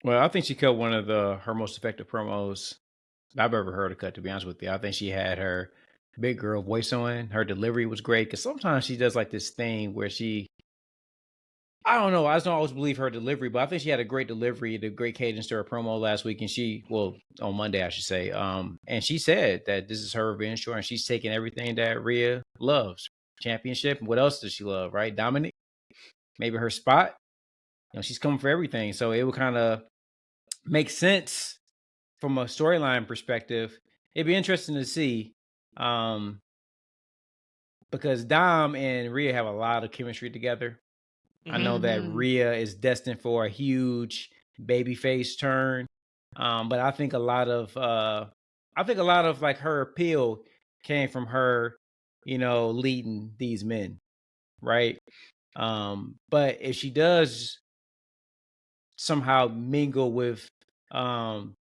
Well, I think she cut one of her most effective promos I've ever heard her cut, to be honest with you. I think she had her big girl voice on. Her delivery was great, because sometimes she does like this thing where I don't know. I just don't always believe her delivery, but I think she had a great delivery, the great cadence to her promo last week. And on Monday, I should say. And she said that this is her revenge tour, and she's taking everything that Rhea loves. Championship. What else does she love, right? Dominic, maybe her spot. She's coming for everything. So it would kind of make sense from a storyline perspective. It'd be interesting to see. Because Dom and Rhea have a lot of chemistry together. I know that Rhea is destined for a huge babyface turn, but I think a lot of like her appeal came from her, leading these men, right? But if she does somehow mingle with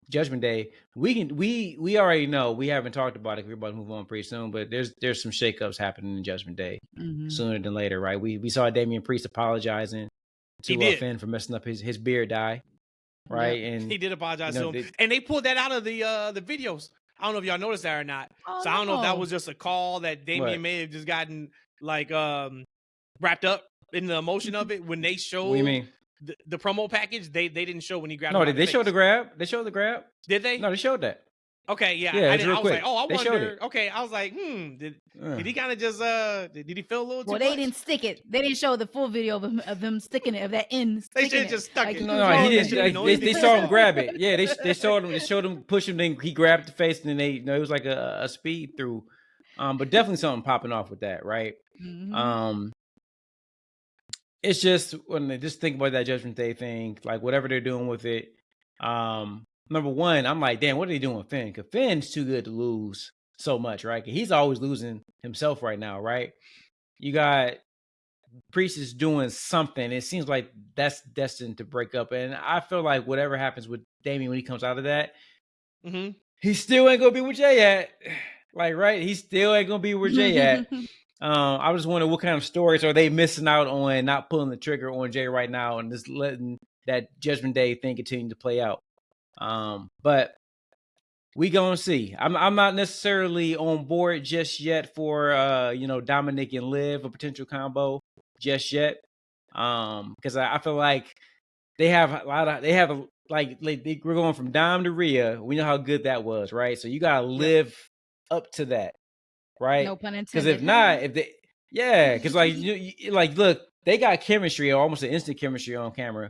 Judgment Day, we already know. We haven't talked about it. We're about to move on pretty soon, but there's some shakeups happening in Judgment Day sooner than later, right? We saw Damian Priest apologizing to Finn for messing up his beard dye, right? Yep. And he did apologize to him, and they pulled that out of the videos. I don't know if y'all noticed that or not. I don't know if that was just a call that Damian may have just gotten like wrapped up in the emotion of it when they showed. What do you mean? The promo package, they didn't show when he grabbed. No, they showed the grab. They showed the grab. Did they? No, they showed that. Okay, yeah. I was like, oh, I wonder. Okay, I was like, did he kind of just did he feel a little? Well, they didn't stick it. They didn't show the full video of them sticking it, of that end. They should have just stuck it. No, he didn't. They saw him grab it. Yeah, they showed him push him. Then he grabbed the face, and then it was like a speed through. But definitely something popping off with that, right? It's just when they just think about that Judgment Day thing, like whatever they're doing with it. Number one, I'm like, damn, what are they doing with Finn? Because Finn's too good to lose so much, right? He's always losing himself right now, right? You got Priest is doing something. It seems like that's destined to break up. And I feel like whatever happens with Damian when he comes out of that, he still ain't going to be where Jay at. Like, right? He still ain't going to be where Jay at. I was just wondering what kind of stories are they missing out on, not pulling the trigger on Jay right now and just letting that Judgment Day thing continue to play out. But we gonna see. I'm not necessarily on board just yet for Dominic and Liv, a potential combo just yet. Because I feel like we're going from Dom to Rhea. We know how good that was, right? So you gotta live up to that, right? No pun intended. Because if not, because look, they got chemistry, almost an instant chemistry on camera.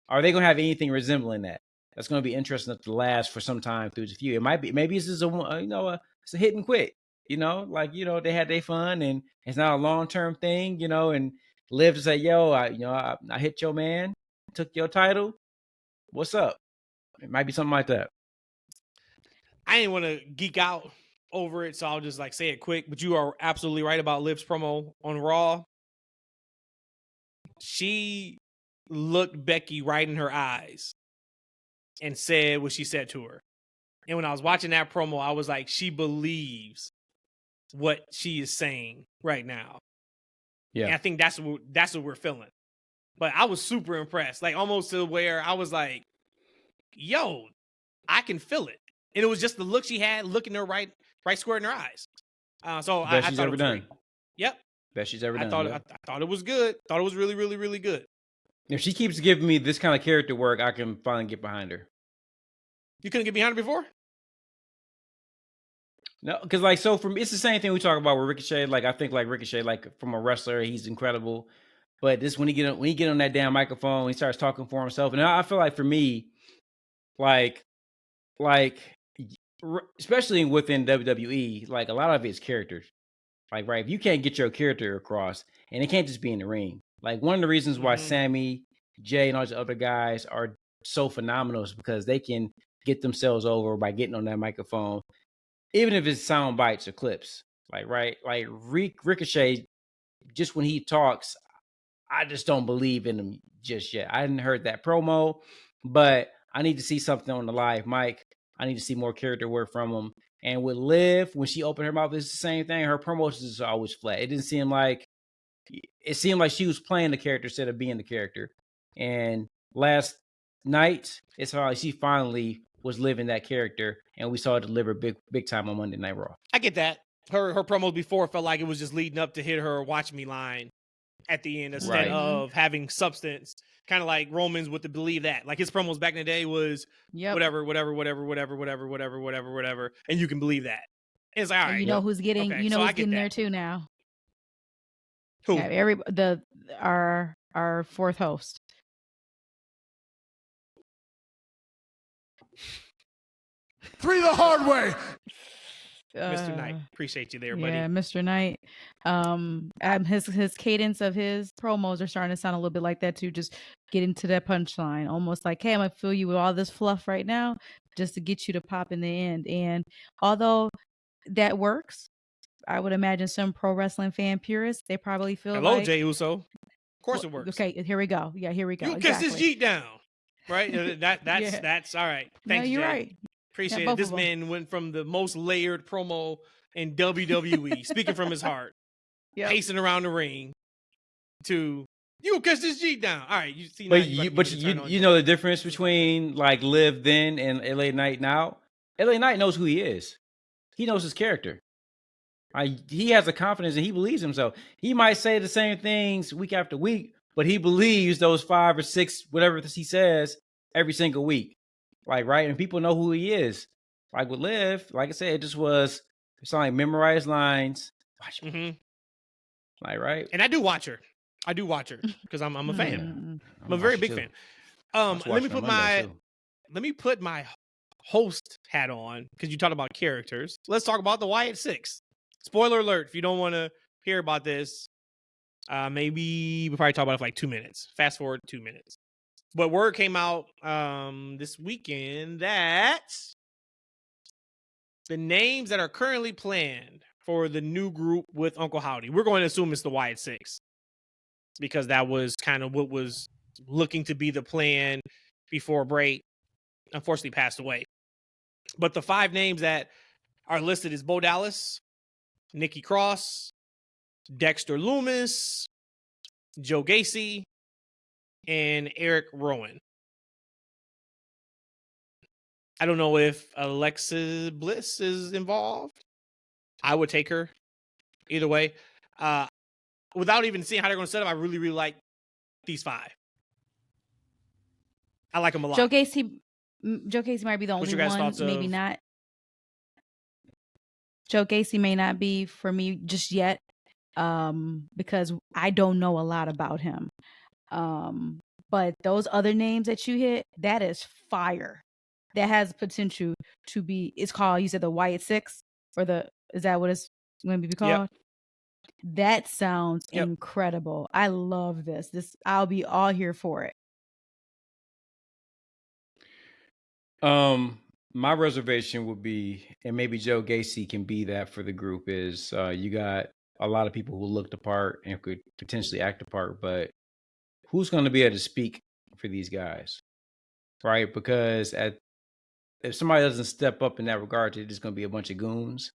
Are they gonna have anything resembling that? That's going to be interesting to last for some time through the feud. It might be, maybe this is it's a hit and quit, they had their fun and it's not a long-term thing, and Liv to say, yo, I hit your man, took your title. What's up? It might be something like that. I didn't want to geek out over it, so I'll just say it quick, but you are absolutely right about Liv's promo on Raw. She looked Becky right in her eyes and said what she said to her. And when I was watching that promo, I was like, she believes what she is saying right now. Yeah. And I think that's what we're feeling. But I was super impressed, almost to where I was like, yo, I can feel it. And it was just the look she had, looking her right square in her eyes. So best she's ever done. Yep. Best she's ever done. I thought it was good. Thought it was really, really, really good. If she keeps giving me this kind of character work, I can finally get behind her. You couldn't get behind her before? No, because it's the same thing we talk about with Ricochet. I think Ricochet, from a wrestler, he's incredible. But this when he get on that damn microphone, he starts talking for himself. And I feel like for me, especially within WWE, like a lot of it's characters. Like, right, if you can't get your character across, and it can't just be in the ring. Like, one of the reasons why Sami, Jay, and all these other guys are so phenomenal is because they can get themselves over by getting on that microphone, even if it's sound bites or clips. Like, right, like Ricochet, just when he talks, I just don't believe in him just yet. I hadn't heard that promo, but I need to see something on the live mic. I need to see more character work from him. And with Liv, when she opened her mouth, it's the same thing. Her promotions is always flat. It seemed like she was playing the character instead of being the character. And last night, it's like she finally was living that character, and we saw it deliver big time on Monday Night Raw. I get that. Her promos before felt like it was just leading up to hit her "watch me" line at the end instead of having substance. Kind of like Roman's with the believe that. Like his promos back in the day was whatever, and you can believe that. And it's like, all right, you know who's getting, okay, you know so who's getting there too now. Who? Yeah, our fourth host. Three the hard way. Mr. Knight, appreciate you there, buddy. Yeah, Mr. Knight. His cadence of his promos are starting to sound a little bit like that too. Just getting to that punchline, almost like, "Hey, I'm gonna fill you with all this fluff right now, just to get you to pop in the end." And although that works, I would imagine some pro wrestling fan purists, they probably feel Hello, like, Jey Uso. Of course it works. Okay, here we go. Yeah, here we go. You kiss this Jeet down, right? That's all right. Thanks, no, you're Jay. right. Appreciate Yeah, it. This man went from the most layered promo in WWE, speaking from his heart, pacing around the ring, to you kiss this Jeet down. All right, you see. But you know the difference between like Liv then and LA Knight now. LA Knight knows who he is. He knows his character. He has a confidence and he believes himself. He might say the same things week after week, but he believes those 5 or 6 whatever he says every single week. Like, right, and people know who he is. Like with Liv, like I said, it sounded like memorized lines. Watch me. Like, right, and I do watch her because I'm a fan. I'm a very big fan. Let me put my host hat on because you talked about characters. Let's talk about the Wyatt 6. Spoiler alert: if you don't want to hear about this, maybe we'll probably talk about it for like 2 minutes. Fast forward 2 minutes. But word came out this weekend that the names that are currently planned for the new group with Uncle Howdy, we're going to assume it's the Wyatt 6 because that was kind of what was looking to be the plan before Bray unfortunately passed away. But the 5 names that are listed is Bo Dallas, Nikki Cross, Dexter Lumis, Joe Gacy, and Eric Rowan. I don't know if Alexa Bliss is involved. I would take her either way. Without even seeing how they're going to set up, I really, really like these 5. I like them a lot. Joe Gacy might be the only one. Maybe not. Joe Gacy may not be for me just yet, because I don't know a lot about him. But those other names that you hit, that is fire. That has potential to be. It's called. You said the Wyatt 6, is that what it's going to be called? Yep. That sounds incredible. I love this. I'll be all here for it. My reservation would be, and maybe Joe Gacy can be that for the group, is you got a lot of people who looked the part and could potentially act the part, but who's going to be able to speak for these guys, right? Because if somebody doesn't step up in that regard, they're just going to be a bunch of goons.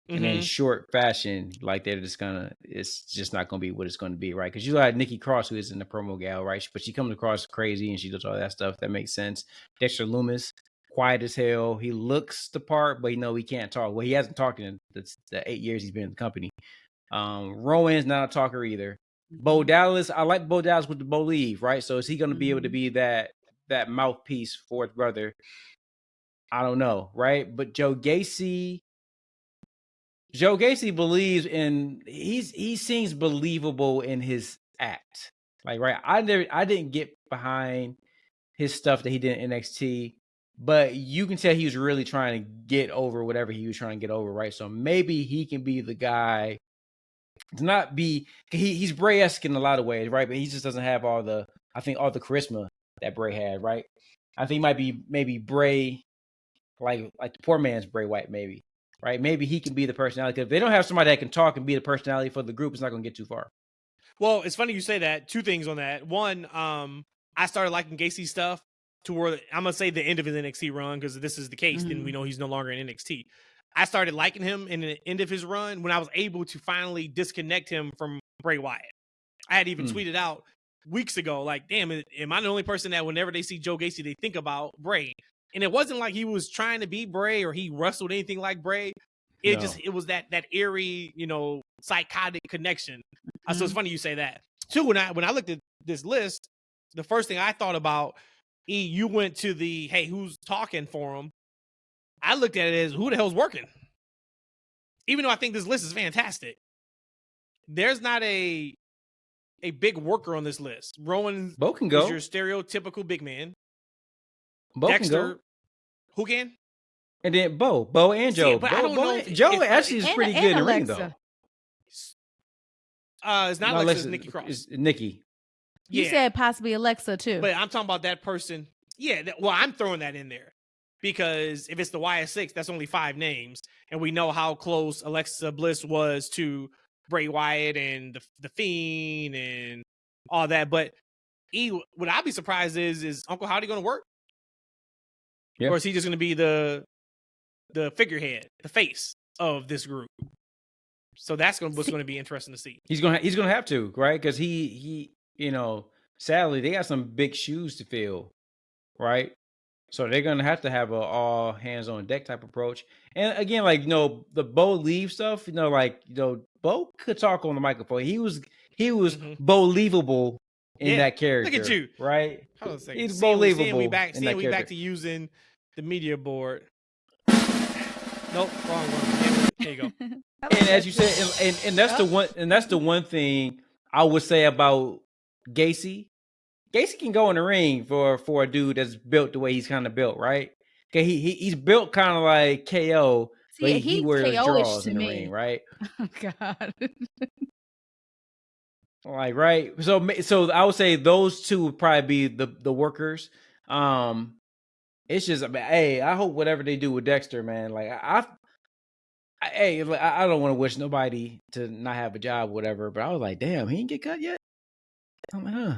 And in short fashion, like it's just not going to be what it's going to be, right? Because you got Nikki Cross, who is in the promo gal, right? But she comes across crazy and she does all that stuff. That makes sense. Dexter Lumis, quiet as hell. He looks the part, but he can't talk. Well, he hasn't talked in the 8 years he's been in the company. Rowan's not a talker either. Bo Dallas, I like Bo Dallas with the believe, right? So is he going to be able to be that mouthpiece for his brother? I don't know, right? But Joe Gacy believes in he seems believable in his act. Like, right, I didn't get behind his stuff that he did in NXT. but you can tell he was really trying to get over whatever he was trying to get over, right? So maybe he can be the guy to not be. He's Bray-esque in a lot of ways, right? But he just doesn't have all the charisma that Bray had, right? I think he might be maybe Bray, like the poor man's Bray Wyatt, maybe, right? Maybe he can be the personality. Because if they don't have somebody that can talk and be the personality for the group, it's not going to get too far. Well, it's funny you say that. Two things on that. One, I started liking Gacy's stuff toward, I'm going to say the end of his NXT run, because if this is the case, then we know he's no longer in NXT. I started liking him in the end of his run when I was able to finally disconnect him from Bray Wyatt. I had even tweeted out weeks ago, like, damn, am I the only person that whenever they see Joe Gacy, they think about Bray? And it wasn't like he was trying to be Bray or he wrestled anything like Bray. It was that eerie, psychotic connection. So it's funny you say that. Two, when I looked at this list, the first thing I thought about, you went to the, hey, who's talking for him? I looked at it as, who the hell's working? Even though I think this list is fantastic, there's not a big worker on this list. Rowan Bo can go. is your stereotypical big man. Bo Dexter, can go. who can? And then Bo and Joe. See, but I don't know Joe actually is pretty good in the ring, though. It's not Alexa, it's Nikki Cross. It's Nikki. You said possibly Alexa, too. But I'm talking about that person. Yeah, I'm throwing that in there. Because if it's the YS6, that's only 5 names. And we know how close Alexa Bliss was to Bray Wyatt and the Fiend and all that. But what I'd be surprised is Uncle Howdy going to work? Yeah. Or is he just going to be the figurehead, the face of this group? So that's what's going to be interesting to see. He's gonna have to, right? Because he sadly they got some big shoes to fill, right? So they're gonna have to have a all hands on deck type approach. And again, the Bo leave stuff, Bo could talk on the microphone. He was believable in that character. Look at you, right? Hold on a second. He's believable. We back to using the media board. Nope, wrong one. There you go. And as you said, and that's the one thing I would say about Gacy. Gacy can go in the ring for a dude that's built the way he's kind of built, right? Okay, he's built kind of like KO, but he wears draws in the ring, right? Oh God. Like, right. So I would say those two would probably be the workers. It's just, hey, I hope whatever they do with Dexter, man. Like I don't want to wish nobody to not have a job, or whatever. But I was like, damn, he didn't get cut yet. I'm like, huh.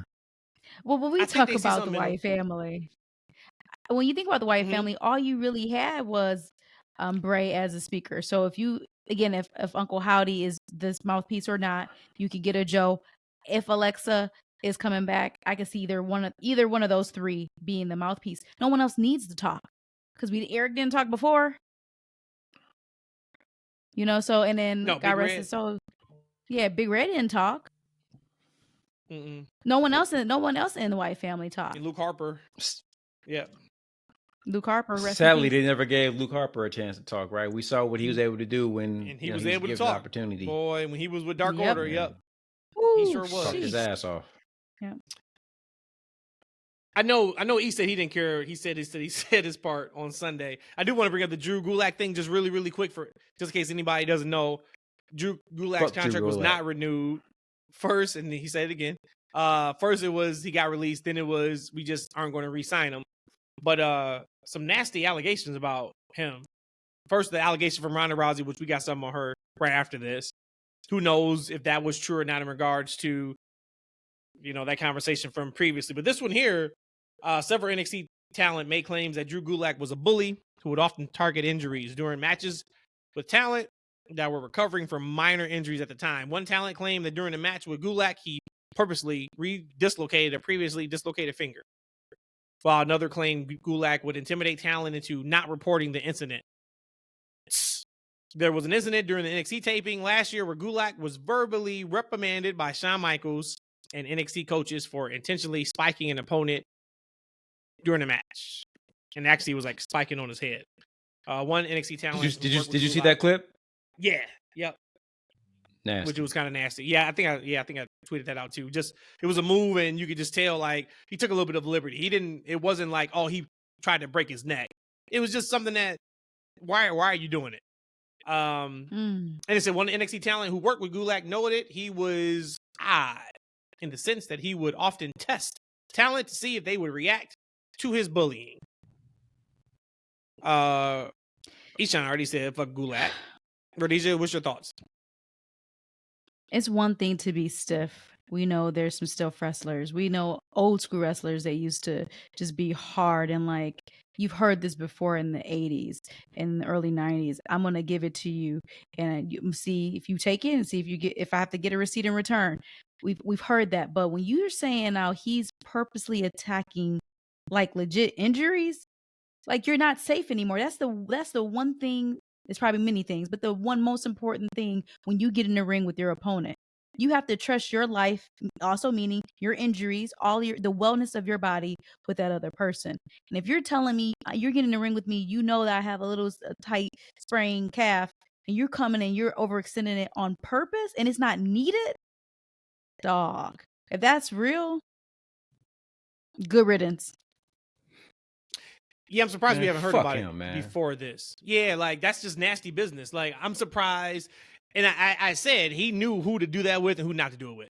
Well, when we talk about the Wyatt family, when you think about the Wyatt family, all you really had was Bray as a speaker. So if Uncle Howdy is this mouthpiece or not, you could get a Joe. If Alexa is coming back, I can see either one of those 3 being the mouthpiece. No one else needs to talk because Eric didn't talk before. So and then God rest his soul. Yeah, Big Red didn't talk. No one else in the Wyatt family talked. And Luke Harper. Yeah. Luke Harper. Sadly, they never gave Luke Harper a chance to talk. Right? We saw what he was able to do when he was able to talk. Opportunity. Boy, when he was with Dark Order. Yep. Ooh, he sure was. Talked his ass off. Yeah. I know. He said he didn't care. He said his part on Sunday. I do want to bring up the Drew Gulak thing just really, really quick just in case anybody doesn't know. Drew Gulak's contract was not renewed first, and he said it again. First it was he got released, then it was we just aren't going to re-sign him. But some nasty allegations about him. First, the allegation from Ronda Rousey, which we got something on her right after this. Who knows if that was true or not in regards to that conversation from previously. But this one here, several NXT talent made claims that Drew Gulak was a bully who would often target injuries during matches with talent that were recovering from minor injuries at the time. One talent claimed that during a match with Gulak, he purposely dislocated a previously dislocated finger. While another claimed Gulak would intimidate talent into not reporting the incident. There was an incident during the NXT taping last year where Gulak was verbally reprimanded by Shawn Michaels and NXT coaches for intentionally spiking an opponent during a match. And actually it was like spiking on his head. One NXT talent. Did you see that clip? Yeah. Yep. Nasty. Which was kind of nasty. Yeah, I think I tweeted that out too. Just it was a move and you could just tell like he took a little bit of liberty. It wasn't like, oh, he tried to break his neck. It was just something that, why are you doing it? And it said one NXT talent who worked with Gulak noted he was odd in the sense that he would often test talent to see if they would react to his bullying. Eshaun already said fuck Gulak. Rhodesia, what's your thoughts? It's one thing to be stiff. We know there's some stiff wrestlers. We know old school wrestlers that used to just be hard and like, you've heard this before in the 80s and the early 90s. I'm going to give it to you and you see if you take it and see if I have to get a receipt in return. We've heard that. But when you're saying now he's purposely attacking like legit injuries, like you're not safe anymore. That's the one thing. It's probably many things, but the one most important thing when you get in the ring with your opponent, you have to trust your life, also meaning your injuries, the wellness of your body with that other person. And if you're telling me you're getting in the ring with me, you know that I have a tight sprained calf, and you're coming and you're overextending it on purpose, and it's not needed, dog. If that's real, good riddance. Yeah, I'm surprised we haven't heard about him, it before this. Yeah, like that's just nasty business. Like I'm surprised, and I said he knew who to do that with and who not to do it with,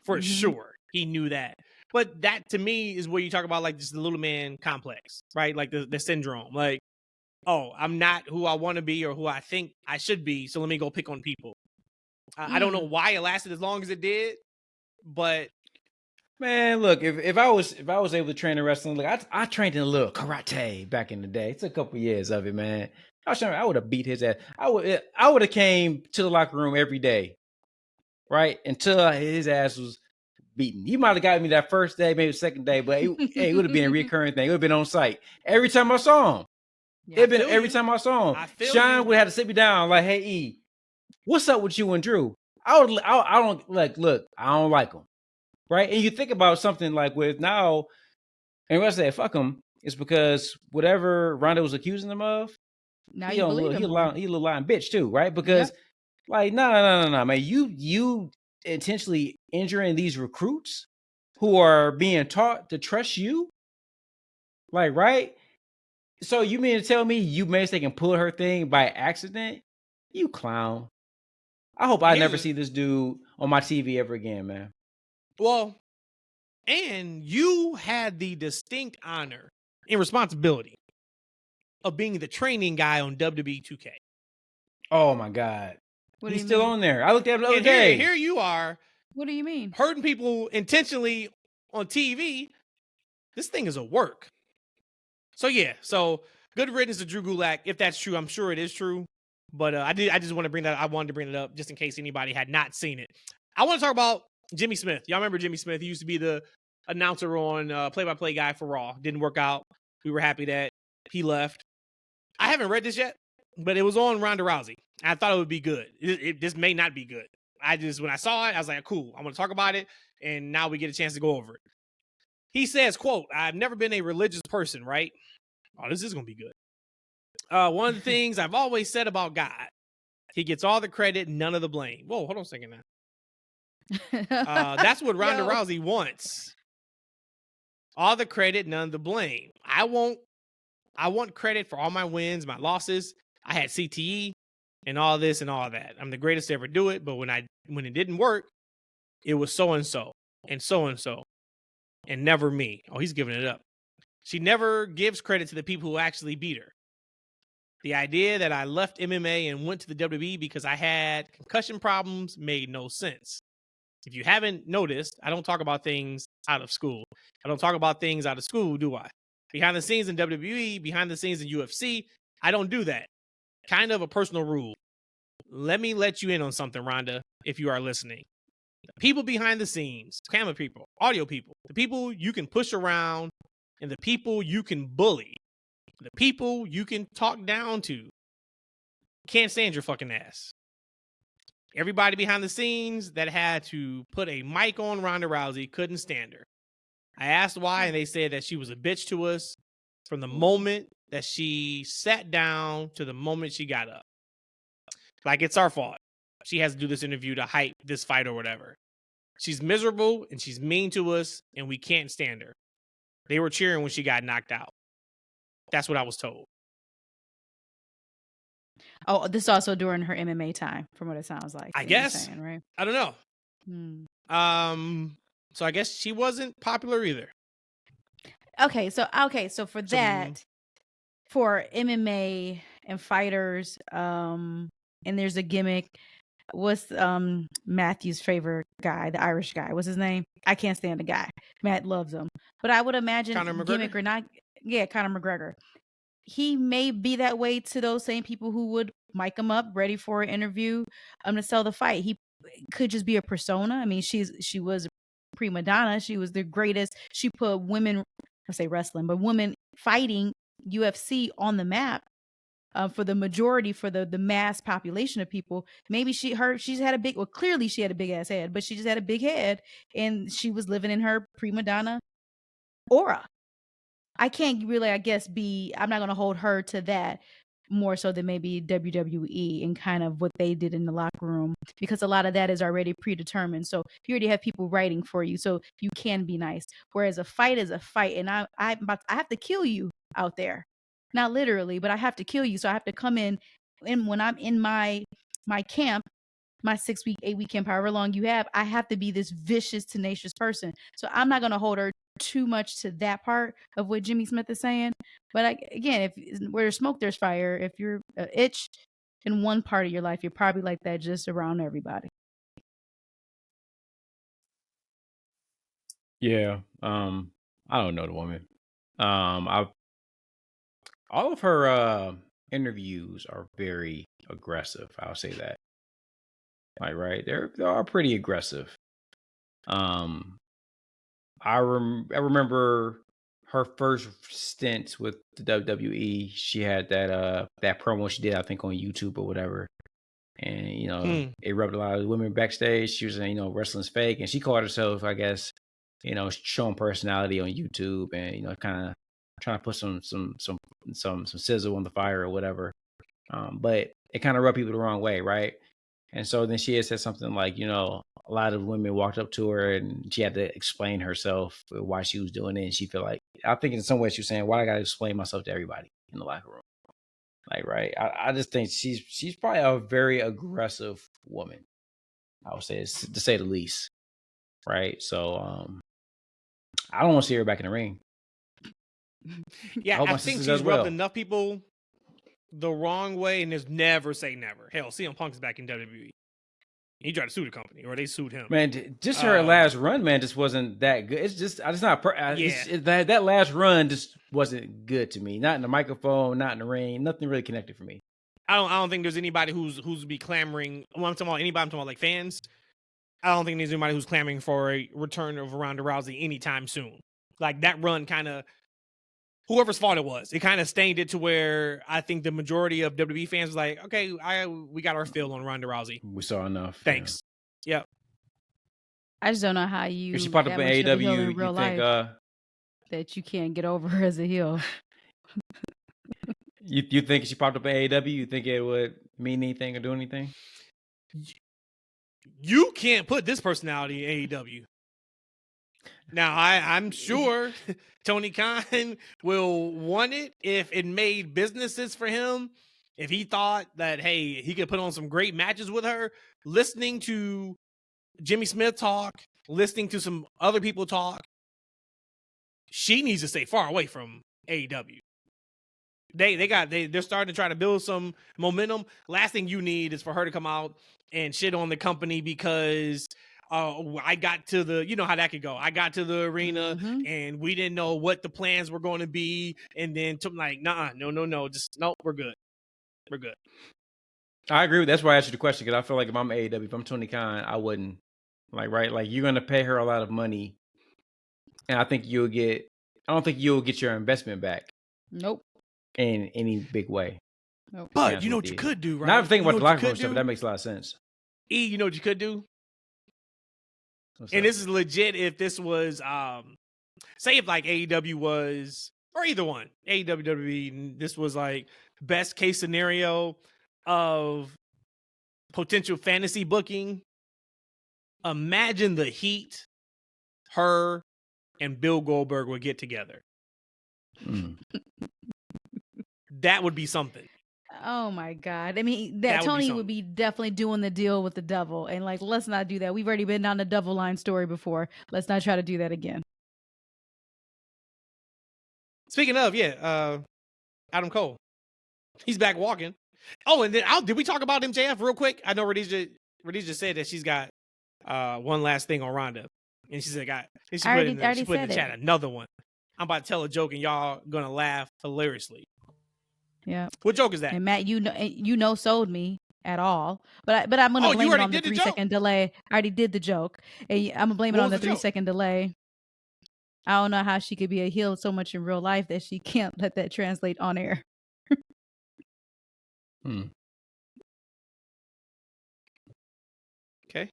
for sure. He knew that. But that to me is where you talk about like just the little man complex, right? Like the syndrome. Like, oh, I'm not who I want to be or who I think I should be, so let me go pick on people. I don't know why it lasted as long as it did, but. Man, look, if I was able to train in wrestling, look, I trained in a little karate back in the day. It's a couple years of it, man. I would have beat his ass. I would have came to the locker room every day, right? Until his ass was beaten. He might have got me that first day, maybe the second day, but it would have been a recurring thing. It would have been on site every time I saw him. Yeah, It'd been every time I saw him. Sean would have to sit me down like, "Hey, E, what's up with you and Drew?" I don't look. I don't like him. Right. And you think about something like with now, and I say, fuck him, it's because whatever Ronda was accusing him of, now he a little lying bitch too, right? Because like, no, man, you intentionally injuring these recruits who are being taught to trust you. Like, right? So you mean to tell me you made a mistake and pull her thing by accident? You clown. I hope I never see this dude on my TV ever again, man. Well, and you had the distinct honor and responsibility of being the training guy on WWE 2K. Oh my God. He's still on there. I looked at him the other and day. Here you are. What do you mean? Hurting people intentionally on TV. This thing is a work. So yeah, good riddance to Drew Gulak. If that's true, I'm sure it is true. But I just want to bring that. I wanted to bring it up just in case anybody had not seen it. I want to talk about Jimmy Smith. Y'all remember Jimmy Smith? He used to be the announcer on play-by-play guy for Raw. Didn't work out. We were happy that he left. I haven't read this yet, but it was on Ronda Rousey. I thought it would be good. This may not be good. When I saw it, I was like, cool, I'm going to talk about it, and now we get a chance to go over it. He says, quote, "I've never been a religious person," right? Oh, this is going to be good. One of the things I've always said about God, he gets all the credit, none of the blame. Whoa, hold on a second now. That's what Ronda Rousey wants. All the credit, none of the blame. I want credit for all my wins, my losses. I had CTE and all this and all that. I'm the greatest to ever do it, but when it didn't work, it was so-and-so and so-and-so and never me. Oh, he's giving it up. She never gives credit to the people who actually beat her. The idea that I left MMA and went to the WWE because I had concussion problems made no sense. If you haven't noticed, I don't talk about things out of school. I don't talk about things out of school, do I? Behind the scenes in WWE, behind the scenes in UFC, I don't do that. Kind of a personal rule. Let me let you in on something, Rhonda, if you are listening. The people behind the scenes, camera people, audio people, the people you can push around, and the people you can bully, the people you can talk down to, can't stand your fucking ass. Everybody behind the scenes that had to put a mic on Ronda Rousey couldn't stand her. I asked why, and they said that she was a bitch to us from the moment that she sat down to the moment she got up. Like, it's our fault. She has to do this interview to hype this fight or whatever. She's miserable, and she's mean to us, and we can't stand her. They were cheering when she got knocked out. That's what I was told. Oh, this is also during her MMA time, from what it sounds like. I guess. Saying, right? I don't know. Hmm. So I guess she wasn't popular either. Okay, so for that, for MMA and fighters, and there's a gimmick. What's Matthew's favorite guy, the Irish guy? What's his name? I can't stand the guy. Matt loves him, but I would imagine Conor gimmick McGregor? or not, yeah, Conor McGregor. He may be that way to those same people who would mic him up, ready for an interview, to sell the fight. He could just be a persona. I mean, she was a prima donna. She was the greatest. She put women, I say wrestling, but women fighting UFC on the map. For the majority, for the mass population of people. Maybe she's had a big, well, clearly she had a big ass head, but she just had a big head and she was living in her prima donna aura. I can't really, I guess, I'm not going to hold her to that more so than maybe WWE and kind of what they did in the locker room, because a lot of that is already predetermined. So you already have people writing for you, so you can be nice. Whereas a fight is a fight, and I have to kill you out there. Not literally, but I have to kill you. So I have to come in, and when I'm in my camp, my 6-week, 8-week camp, however long you have, I have to be this vicious, tenacious person. So I'm not going to hold her too much to that part of what Jimmy Smith is saying. But again, if where there's smoke, there's fire. If you're itch in one part of your life, you're probably like that just around everybody. Yeah. I don't know the woman. All of her interviews are very aggressive. I'll say that. Like, right, they are pretty aggressive. I remember her first stint with the WWE. She had that promo she did, I think, on YouTube or whatever. And it rubbed a lot of women backstage. She was saying, wrestling's fake, and she called herself, I guess, showing personality on YouTube, and kind of trying to put some sizzle on the fire or whatever. But it kind of rubbed people the wrong way, right? And so then she had said something like, a lot of women walked up to her and she had to explain herself why she was doing it. And she felt like, I think in some ways she was saying, why I got to explain myself to everybody in the locker room? Like, right. I just think she's probably a very aggressive woman. I would say, to say the least. Right. So, I don't want to see her back in the ring. Yeah, I think she's rubbed enough people the wrong way, and there's never say never. Hell, CM Punk's back in WWE. He tried to sue the company, or they sued him. Man, just her last run, man, just wasn't that good. It's just, I just not. That last run just wasn't good to me. Not in the microphone, not in the ring. Nothing really connected for me. I don't think there's anybody who's be clamoring. When I'm talking about anybody, I'm talking about like fans. I don't think there's anybody who's clamoring for a return of Ronda Rousey anytime soon. Like that run kind of, whoever's fault it was, it kind of stained it to where I think the majority of WWE fans was like, okay, we got our fill on Ronda Rousey. We saw enough. Thanks. Yeah. Yep. I just don't know how you. If she popped up in AEW, you think that you can't get over her as a heel. You think if she popped up in AEW, you think it would mean anything or do anything? You can't put this personality in AEW. Now, I'm sure Tony Khan will want it if it made businesses for him. If he thought that, hey, he could put on some great matches with her, listening to Jimmy Smith talk, listening to some other people talk, she needs to stay far away from AEW. They're starting to try to build some momentum. Last thing you need is for her to come out and shit on the company because I got to the, you know how that could go. I got to the arena and we didn't know what the plans were going to be. And then took like, no. Just, no, we're good. We're good. I agree. That's why I asked you the question, because I feel like if I'm AEW, if I'm Tony Khan, I wouldn't. Like, right? Like, you're going to pay her a lot of money. And I don't think you'll get your investment back. Nope. In any big way. Nope. But you know what you could do, right? Now I'm thinking about the locker room stuff, but that makes a lot of sense. You know what you could do? And this is legit if this was, say if like AEW was, or either one, AEW, WWE, this was like best case scenario of potential fantasy booking. Imagine the heat her and Bill Goldberg would get together. That would be something. Oh my God. I mean, That would be Tony would something. be definitely doing the deal with the devil. And like, let's not do that. We've already been down the devil line story before. Let's not try to do that again. Speaking of, Adam Cole. He's back walking. Oh, and then did we talk about MJF real quick? I know Rhodesia said that she's got one last thing on Ronda. And she said, she put in the chat another one. I'm about to tell a joke and y'all gonna laugh hilariously. Yeah. What joke is that? And Matt, you know, sold me at all. But I'm gonna blame it on the 3-second delay. I already did the joke. And I'm gonna blame it on the 3-second delay. I don't know how she could be a heel so much in real life that she can't let that translate on air. Okay.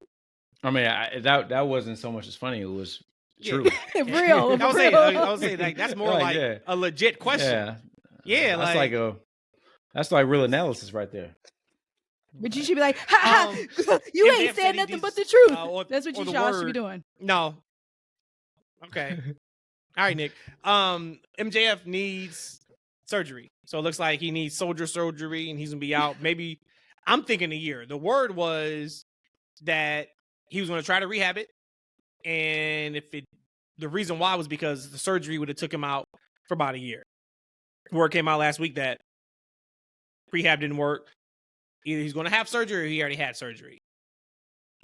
I mean, that wasn't so much as funny. It was true. Real. I was saying like that's more like a legit question. Yeah, that's like real analysis right there. But you should be like, ha ha, you ain't said nothing but the truth. That's what y'all should be doing. No. Okay. All right, Nick. MJF needs surgery. So it looks like he needs soldier surgery and he's going to be out. Maybe, I'm thinking a year. The word was that he was going to try to rehab it. And the reason why was because the surgery would have took him out for about a year. Word came out last week that rehab didn't work. Either he's going to have surgery or he already had surgery.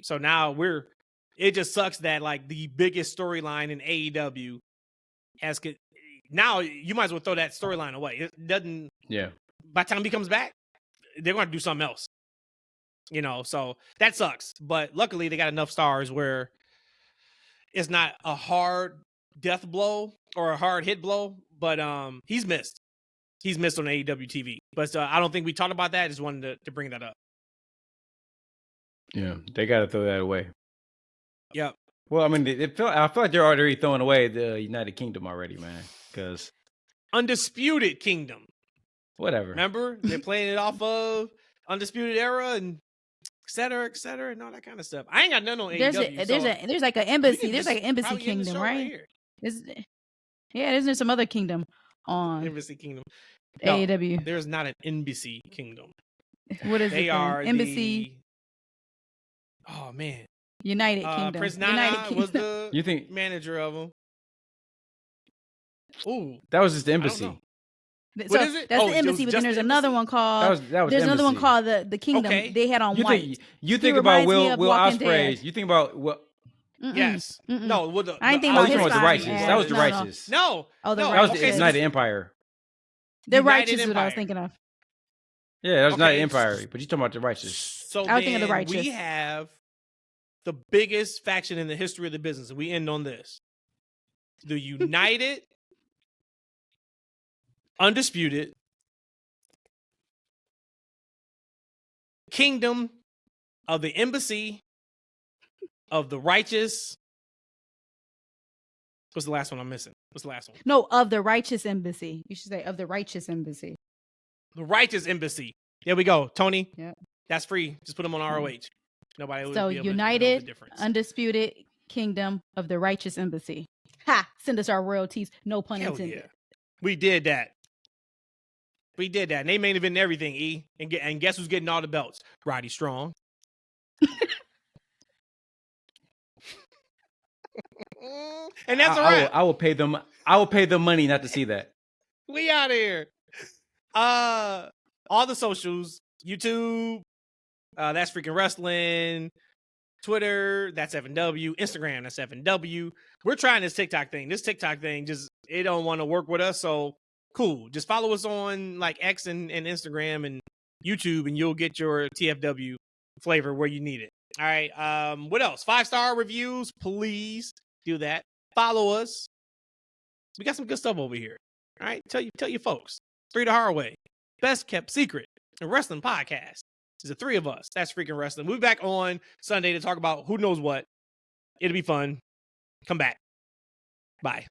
So now it just sucks that like the biggest storyline in AEW now you might as well throw that storyline away. It doesn't. Yeah. By the time he comes back, they're going to do something else. You know, so that sucks. But luckily they got enough stars where it's not a hard death blow or a hard hit blow, but he's missed. He's missed on AEW TV. But I don't think we talked about that. I just wanted to bring that up. Yeah, they got to throw that away. Yep. Well, I mean, I feel like they're already throwing away the United Kingdom already, man. Because Undisputed Kingdom. Whatever. Remember? They're playing it off of Undisputed Era and et cetera, and all that kind of stuff. I ain't got none on AEW. There's like an embassy. There's like an embassy kingdom, right? There's some other kingdom on Embassy Kingdom. AEW. No, there's not an embassy kingdom. What is they it? Are embassy. Oh man. United Kingdom. Prince Nana was the manager of them. Ooh, that was just the embassy. What is it? That's the embassy, but then there's another one called. There's another one called the Kingdom. Okay. They had on White. You think about Will Ospreay. You think about what? Yes. No. I ain't thinking about the Righteous. That was the Righteous. No. Oh, that was the United Empire. The Righteous is what I was thinking of. Yeah, that was United Empire. But you talking about the Righteous. So I was thinking of the Righteous. We have the biggest faction in the history of the business, and we end on this: the United. Undisputed Kingdom of the Embassy of the Righteous. What's the last one I'm missing? What's the last one? No, of the Righteous Embassy. You should say of the Righteous Embassy. The Righteous Embassy. There we go, Tony. Yeah, that's free. Just put them on ROH. Nobody will be able United to know the difference. Undisputed Kingdom of the Righteous Embassy. Ha! Send us our royalties. No pun intended. Yeah. We did that. And they main event everything, E. And guess who's getting all the belts? Roddy Strong. And that's all right. I will pay them. I will pay them money not to see that. We out of here. All the socials, YouTube, that's freaking wrestling, Twitter, that's FNW, Instagram, that's FNW. We're trying this TikTok thing. This TikTok thing it don't want to work with us, so cool. Just follow us on like X and Instagram and YouTube, and you'll get your TFW flavor where you need it. All right. What else? 5-star reviews, please do that. Follow us. We got some good stuff over here. All right. Tell your folks. 3 the Hard Way. Best kept secret. A wrestling podcast. There's the 3 of us. That's freaking wrestling. We'll be back on Sunday to talk about who knows what. It'll be fun. Come back. Bye.